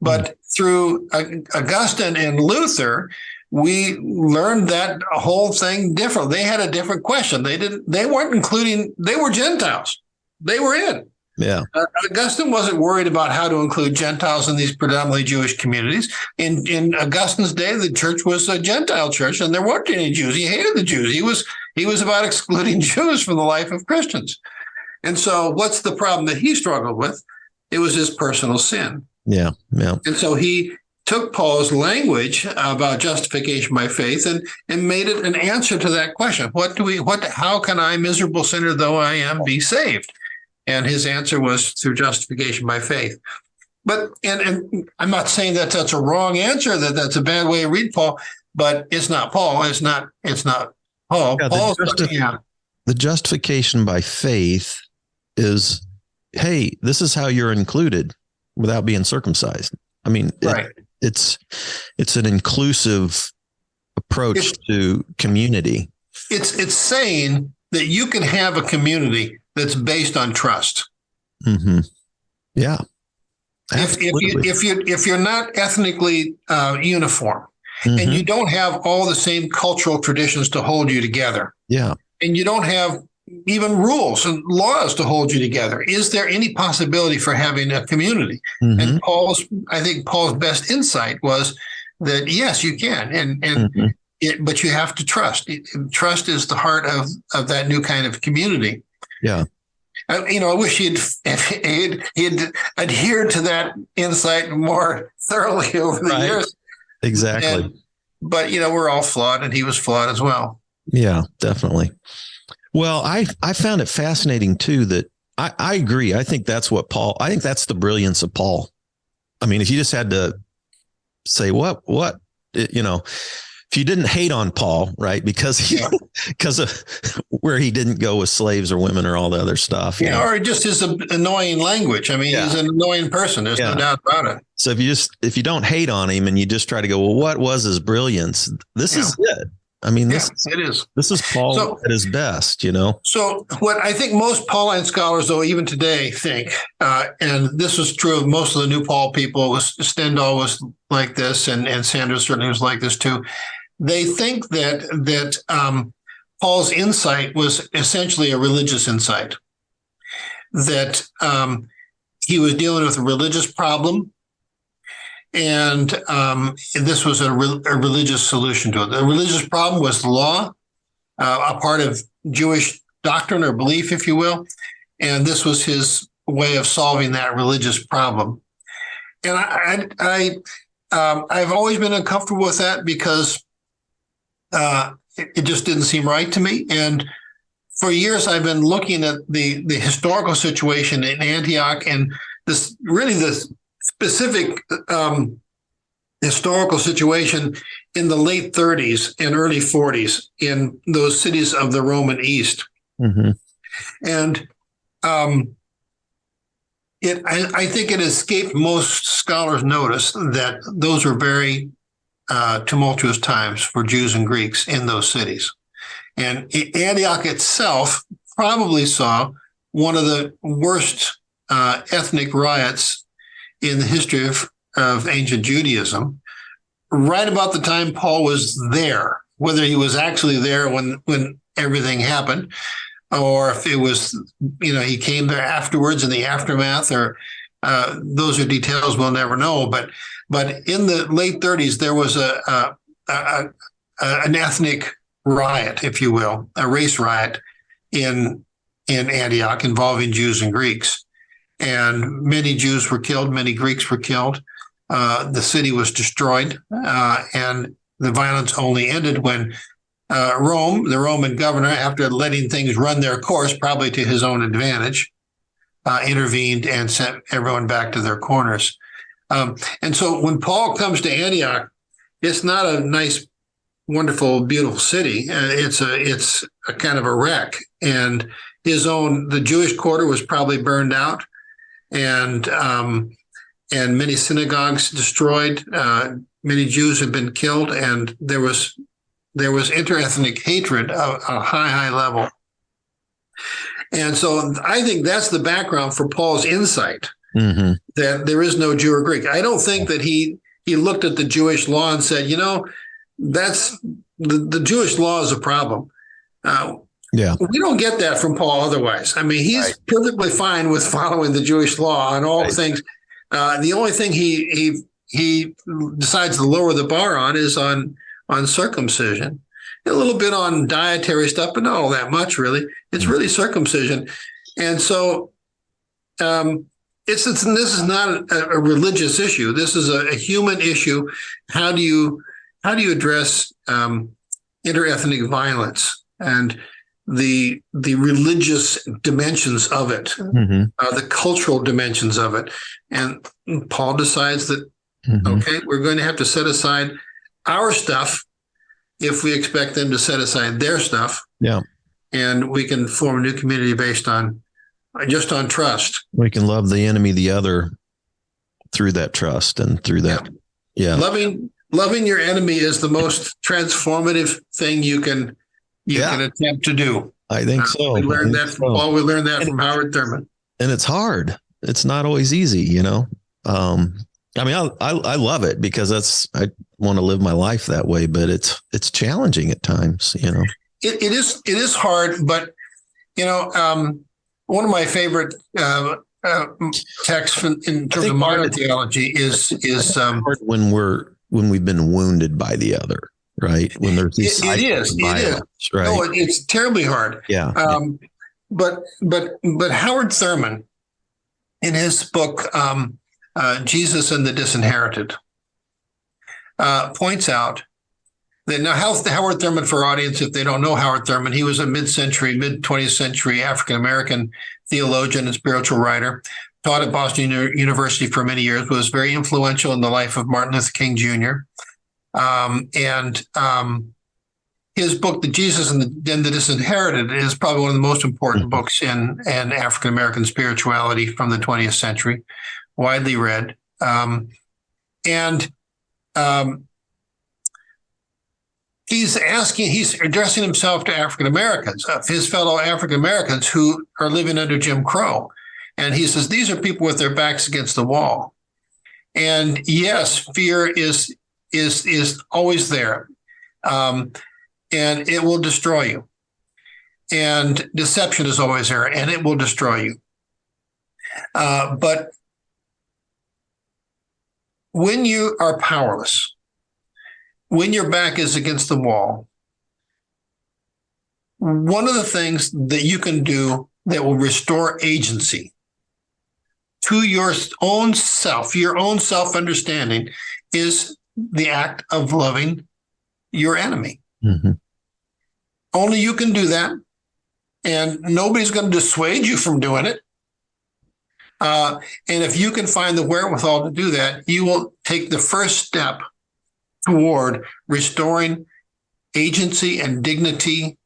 But through Augustine and Luther, we learned that whole thing different. They had a different question. They weren't including, they were Gentiles. They were in. Yeah. Augustine wasn't worried about how to include Gentiles in these predominantly Jewish communities. In Augustine's day, the church was a Gentile church, and there weren't any Jews. He hated the Jews. He was about excluding Jews from the life of Christians. And so what's the problem that he struggled with? It was his personal sin. Yeah. Yeah. And so he took Paul's language about justification by faith and made it an answer to that question. How can I, miserable sinner though I am, be saved? And his answer was through justification by faith. But, and I'm not saying that that's a wrong answer, that that's a bad way to read Paul, but it's not Paul. It's not Paul. Yeah, the justification by faith is, hey, this is how you're included without being circumcised. I mean, right. It's an inclusive approach to community. It's saying that you can have a community that's based on trust. Mm-hmm. Yeah. If you're not ethnically uniform, mm-hmm. and you don't have all the same cultural traditions to hold you together, yeah, and you don't have even rules and laws to hold you together, is there any possibility for having a community? Mm-hmm. And I think Paul's best insight was that yes, you can, and mm-hmm. But you have to trust. Trust is the heart of that new kind of community. Yeah. I wish he'd adhered to that insight more thoroughly over the years. Exactly. But we're all flawed, and he was flawed as well. Yeah, definitely. Well, I found it fascinating too that I agree. I think that's the brilliance of Paul. I mean, if you just had to say if you didn't hate on Paul, right? Because of where he didn't go with slaves or women or all the other stuff. Or just his annoying language. I mean, he's an annoying person. There's no doubt about it. So if you don't hate on him and you just try to go, well, what was his brilliance? This is it. I mean, it is. This is Paul at his best, So what I think most Pauline scholars, though, even today think, and this was true of most of the New Paul people, Stendhal was like this, and Sanders certainly was like this too. They think that Paul's insight was essentially a religious insight, that he was dealing with a religious problem, and this was a religious solution to it. The religious problem was the law, a part of Jewish doctrine or belief, if you will, and this was his way of solving that religious problem. And I've always been uncomfortable with that because it just didn't seem right to me. And for years, I've been looking at the historical situation in Antioch and the specific historical situation in the late 30s and early 40s in those cities of the Roman East. Mm-hmm. And I think it escaped most scholars' notice that those were very tumultuous times for Jews and Greeks in those cities. And Antioch itself probably saw one of the worst ethnic riots in the history of ancient Judaism, right about the time Paul was there, whether he was actually there when everything happened, or if it was, he came there afterwards in the aftermath, or those are details we'll never know. But in the late 30s, there was an ethnic riot, if you will, a race riot in Antioch involving Jews and Greeks. And many Jews were killed, many Greeks were killed. The city was destroyed, and the violence only ended when Rome, the Roman governor, after letting things run their course, probably to his own advantage, intervened and sent everyone back to their corners. And so when Paul comes to Antioch, it's not a nice, wonderful, beautiful city. It's a kind of a wreck. And the Jewish quarter was probably burned out, and many synagogues destroyed. Many Jews had been killed, and there was interethnic hatred of a high level. And so I think that's the background for Paul's insight, that there is no Jew or Greek. I don't think that he looked at the Jewish law and said, that's the Jewish law is a problem. We don't get that from Paul otherwise. I mean, he's perfectly fine with following the Jewish law on all things. The only thing he decides to lower the bar on is on circumcision. A little bit on dietary stuff, but not all that much, really. It's really circumcision. And so this is not a religious issue. This is a human issue. How do you address interethnic violence and the religious dimensions of it, the cultural dimensions of it? And Paul decides that, okay, we're going to have to set aside our stuff if we expect them to set aside their stuff. Yeah. And we can form a new community based on trust. We can love the enemy, the other, through that trust and through that. Yeah. Loving your enemy is the most transformative thing you can attempt to do. I think so. We learned that from Paul. We learned that from Howard Thurman. And it's hard. It's not always easy, I mean, I love it because I want to live my life that way, but it's challenging at times, It is hard, but one of my favorite texts in terms of modern theology is when we've been wounded by the other, right? When there's these violence, right? No, it's terribly hard. Yeah. But Howard Thurman, in his book Jesus and the Disinherited, points out that now Howard Thurman, for audience, if they don't know Howard Thurman, he was a mid-20th century African-American theologian and spiritual writer, taught at Boston University for many years, was very influential in the life of Martin Luther King Jr. His book, The Jesus and the Disinherited, is probably one of the most important books in African-American spirituality from the 20th century, widely read. He's addressing himself to African Americans, his fellow African Americans who are living under Jim Crow. And he says, these are people with their backs against the wall. And yes, fear is always there. And it will destroy you. And deception is always there, and it will destroy you. But when you are powerless, when your back is against the wall, one of the things that you can do that will restore agency to your own self, your own self-understanding, is the act of loving your enemy. Only you can do that, and nobody's going to dissuade you from doing it. And if you can find the wherewithal to do that, you will take the first step toward restoring agency and dignity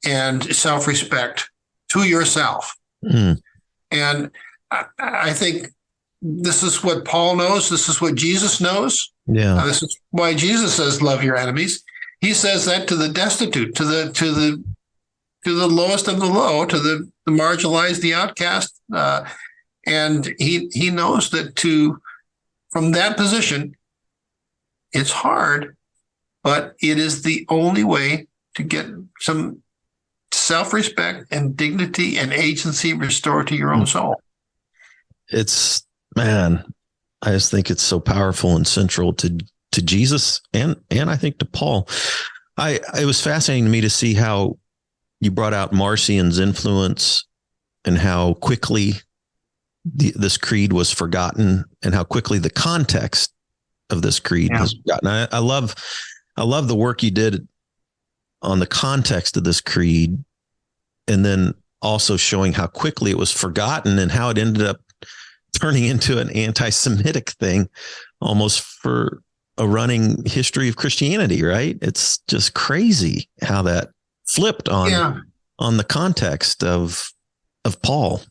and self-respect to yourself. And I think this is what Paul knows. This is what Jesus knows. Yeah. This is why Jesus says, love your enemies. He says that to the destitute, to the lowest of the low, to the marginalized, the outcast. And he knows that from that position, it's hard, but it is the only way to get some self-respect and dignity and agency restored to your own soul. I just think it's so powerful and central to Jesus and I think to Paul. It was fascinating to me to see how you brought out Marcion's influence and how quickly this creed was forgotten and how quickly the context of this creed was forgotten. I love the work you did on the context of this creed, and then also showing how quickly it was forgotten and how it ended up turning into an anti-Semitic thing almost for a running history of Christianity, right? It's just crazy how that flipped on the context of Paul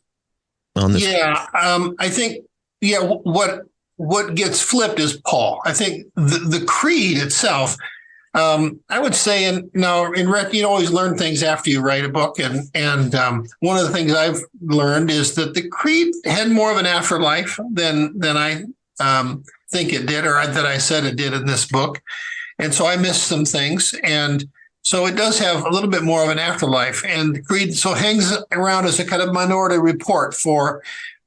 on this. I think what gets flipped is Paul. I think the creed itself. I would say, you always learn things after you write a book, and one of the things I've learned is that the creed had more of an afterlife than I think it did, or that I said it did in this book, and so I missed some things, and so it does have a little bit more of an afterlife, and the creed so hangs around as a kind of minority report for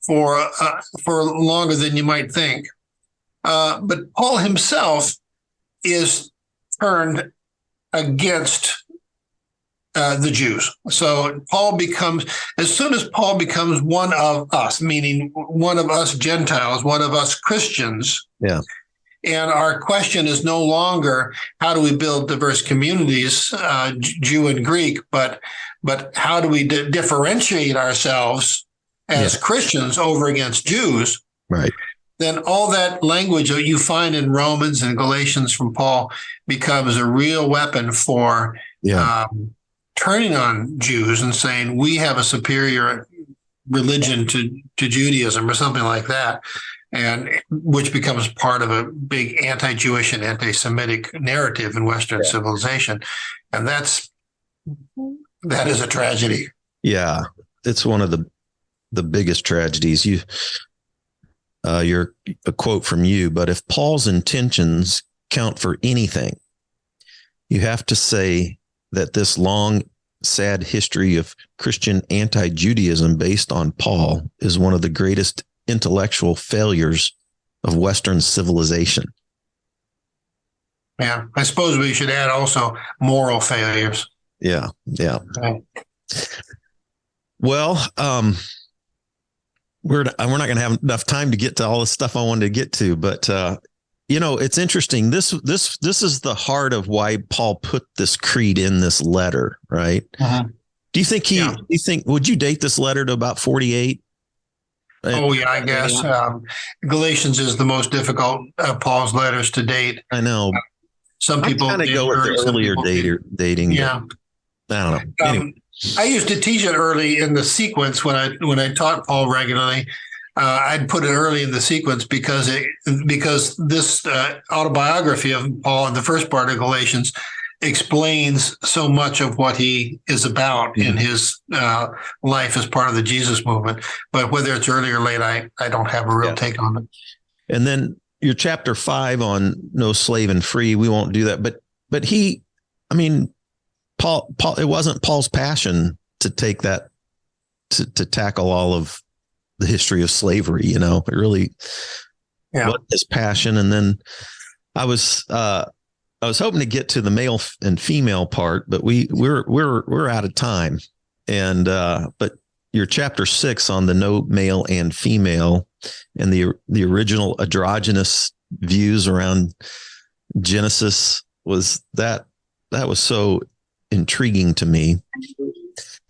longer than you might think. But Paul himself is turned against the Jews. So as soon as Paul becomes one of us, meaning one of us Gentiles, one of us Christians. Yeah. And our question is no longer how do we build diverse communities, Jew and Greek, but how do we differentiate ourselves as Christians over against Jews? Right. Then all that language that you find in Romans and Galatians from Paul becomes a real weapon for turning on Jews and saying we have a superior religion to Judaism or something like that, and which becomes part of a big anti-Jewish and anti-Semitic narrative in Western civilization, and that is a tragedy. Yeah, it's one of the biggest tragedies. You're a quote from you, but if Paul's intentions count for anything, you have to say that this long, sad history of Christian anti-Judaism based on Paul is one of the greatest intellectual failures of Western civilization. Yeah, I suppose we should add also moral failures. Yeah. Right. Well, we're not going to have enough time to get to all the stuff I wanted to get to, but it's interesting. This is the heart of why Paul put this creed in this letter, right? Uh-huh. Do you think would you date this letter to about 48? Oh yeah, I guess Galatians is the most difficult of Paul's letters to date. I know. Some people kind of go with the earlier dating. Yeah, I don't know. Anyway. I used to teach it early in the sequence when I taught Paul regularly. I'd put it early in the sequence because this autobiography of Paul in the first part of Galatians explains so much of what he is about in his life as part of the Jesus movement. But whether it's early or late, I don't have a real take on it. And then your chapter 5 on no slave and free, we won't do that. But Paul, it wasn't Paul's passion to take that, to tackle all of the history of slavery, it really was his passion. And then I was hoping to get to the male and female part, but we're out of time. And, but your chapter 6 on the no male and female and the original androgynous views around Genesis was that was so intriguing to me.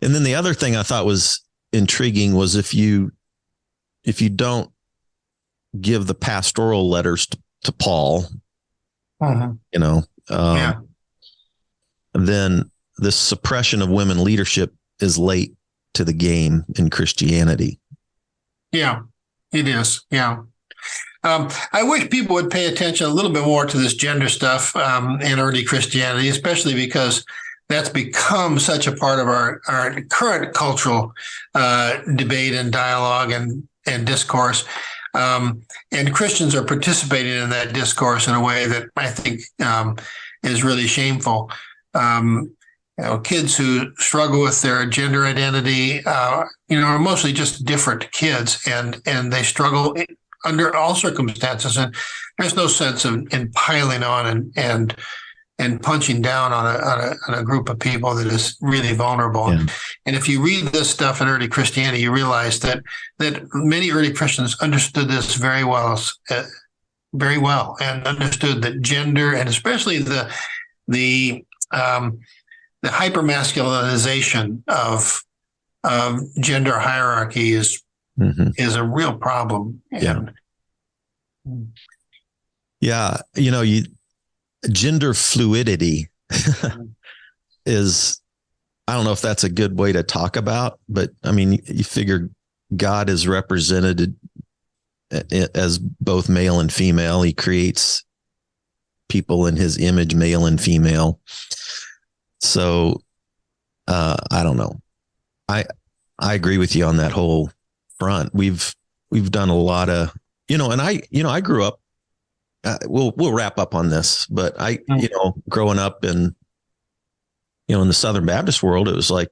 And then the other thing I thought was intriguing was if you don't give the pastoral letters to Paul, then this suppression of women leadership is late to the game in Christianity. Yeah, it is. Yeah. I wish people would pay attention a little bit more to this gender stuff in early Christianity, especially because that's become such a part of our current cultural debate and dialogue and discourse. And Christians are participating in that discourse in a way that I think is really shameful. Kids who struggle with their gender identity, are mostly just different kids, and they struggle under all circumstances. And there's no sense in piling on and punching down on a group of people that is really vulnerable. Yeah. And if you read this stuff in early Christianity, you realize that many early Christians understood this very well, and understood that gender, and especially the hypermasculinization of gender hierarchy is is a real problem. And yeah. Gender fluidity is, I don't know if that's a good way to talk about, but I mean, you figure God is represented as both male and female. He creates people in his image, male and female. So, I don't know. I agree with you on that whole front. We've done a lot of, and I grew up, we'll wrap up on this, but growing up in the Southern Baptist world, it was like,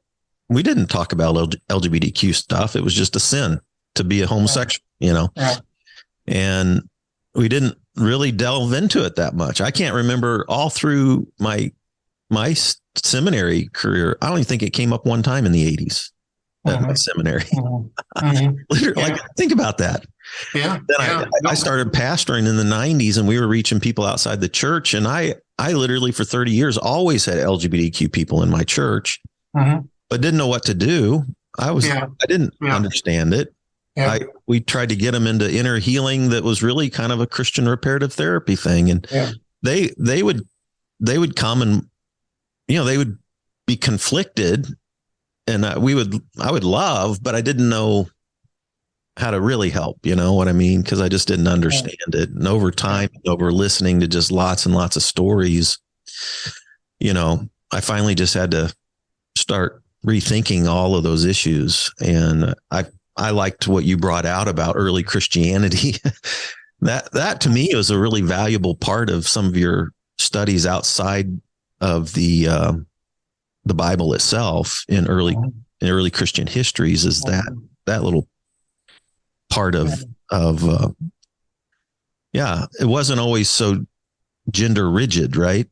we didn't talk about LGBTQ stuff. It was just a sin to be a homosexual, and we didn't really delve into it that much. I can't remember all through my seminary career. I don't even think it came up one time in the 80s at my seminary. Literally, like, think about that. Yeah. Then I started pastoring in the 90s, and we were reaching people outside the church. And I literally for 30 years always had LGBTQ people in my church, but didn't know what to do. I didn't understand it. Yeah. We tried to get them into inner healing that was really kind of a Christian reparative therapy thing. And they would come and, they would be conflicted, and I would love, but I didn't know how to really help, you know what I mean? Because I just didn't understand it. And over time, over listening to just lots and lots of stories, I finally just had to start rethinking all of those issues. And I liked what you brought out about early Christianity. that to me was a really valuable part of some of your studies outside of the Bible itself in early Christian histories, is that little part of it wasn't always so gender rigid, right?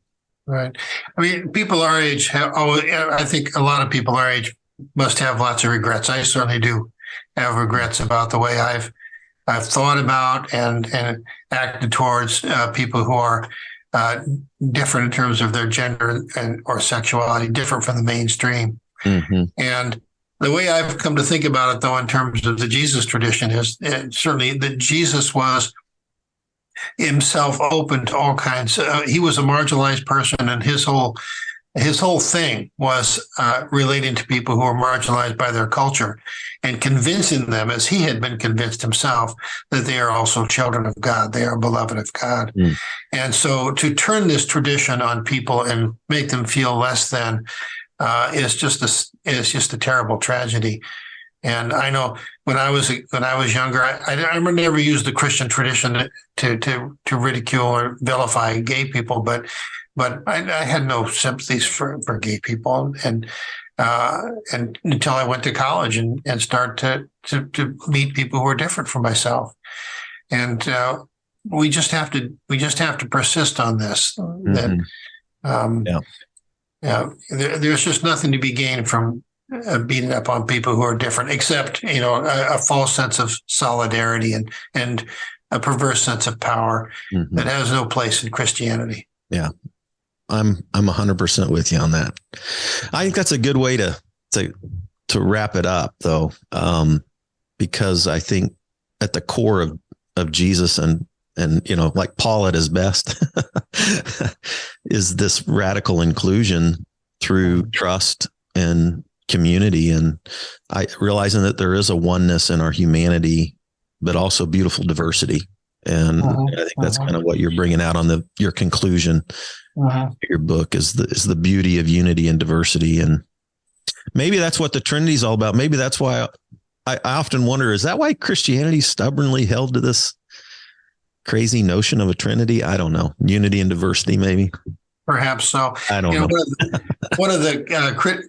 Right. I mean, people our age I think a lot of people our age must have lots of regrets. I certainly do have regrets about the way I've thought about and acted towards people who are different in terms of their gender or sexuality, different from the mainstream. And the way I've come to think about it, though, in terms of the Jesus tradition, is certainly that Jesus was himself open to all kinds. He was a marginalized person, and his whole thing was relating to people who were marginalized by their culture and convincing them, as he had been convinced himself, that they are also children of God. They are beloved of God. And so to turn this tradition on people and make them feel less than is just a terrible tragedy. And I know when I was younger, I never used the Christian tradition to ridicule or vilify gay people, but I had no sympathies for gay people, and until I went to college and started to meet people who were different from myself, and we just have to persist on this. There's just nothing to be gained from beating up on people who are different, except a false sense of solidarity and a perverse sense of power that has no place in Christianity. Yeah, I'm 100% with you on that. I think that's a good way to wrap it up, though, because I think at the core of Jesus and like Paul at his best is this radical inclusion through trust and community, and realizing that there is a oneness in our humanity, but also beautiful diversity. And I think that's kind of what you're bringing out on your conclusion. Your book is the beauty of unity and diversity. And maybe that's what the Trinity is all about. Maybe that's why I often wonder, is that why Christianity stubbornly held to this crazy notion of a Trinity? I don't know. Unity and diversity, maybe. Perhaps so. I don't know. One of the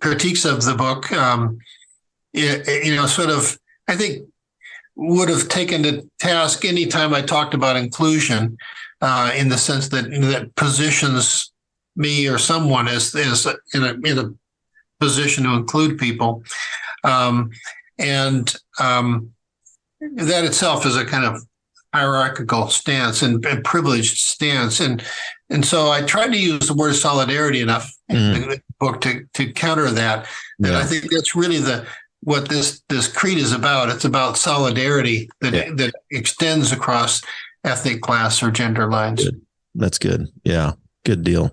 critiques of the book, sort of, I think, would have taken to task any time I talked about inclusion, in the sense that positions me or someone as in a position to include people, and that itself is a kind of hierarchical stance and privileged stance, and so I tried to use the word solidarity enough in the book to counter that. I think that's really what this creed is about. It's about solidarity that extends across ethnic, class, or gender lines. Good. That's good. Yeah, good deal.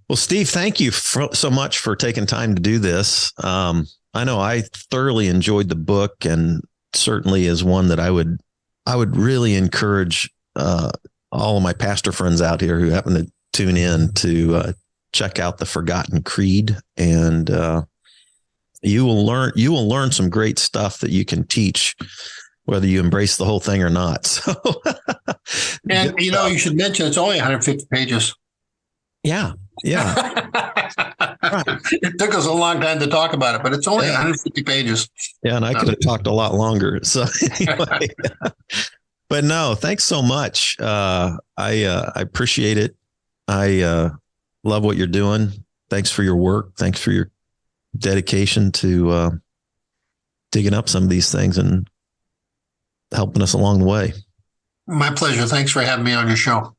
Well, Steve, thank you so much for taking time to do this. I know I thoroughly enjoyed the book, and certainly is one that I would really encourage all of my pastor friends out here who happen to tune in to check out The Forgotten Creed, and you will learn some great stuff that you can teach, whether you embrace the whole thing or not. So, and you should mention it's only 150 pages. Yeah. Right. It took us a long time to talk about it, but it's only 150 pages. Yeah, and I could have talked a lot longer. So anyway, but no, thanks so much. I appreciate it. I love what you're doing. Thanks for your work. Thanks for your dedication to digging up some of these things and helping us along the way. My pleasure. Thanks for having me on your show.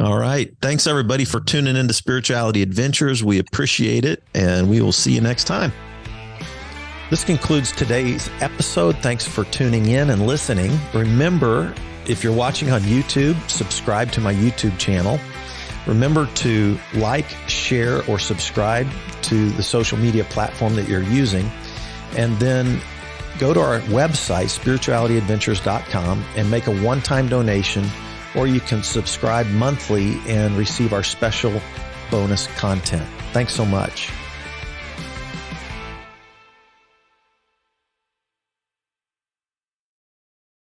All right. Thanks, everybody, for tuning into Spirituality Adventures. We appreciate it, and we will see you next time. This concludes today's episode. Thanks for tuning in and listening. Remember, if you're watching on YouTube, subscribe to my YouTube channel. Remember to like, share, or subscribe to the social media platform that you're using. And then go to our website, spiritualityadventures.com, and make a one-time donation, or you can subscribe monthly and receive our special bonus content. Thanks so much.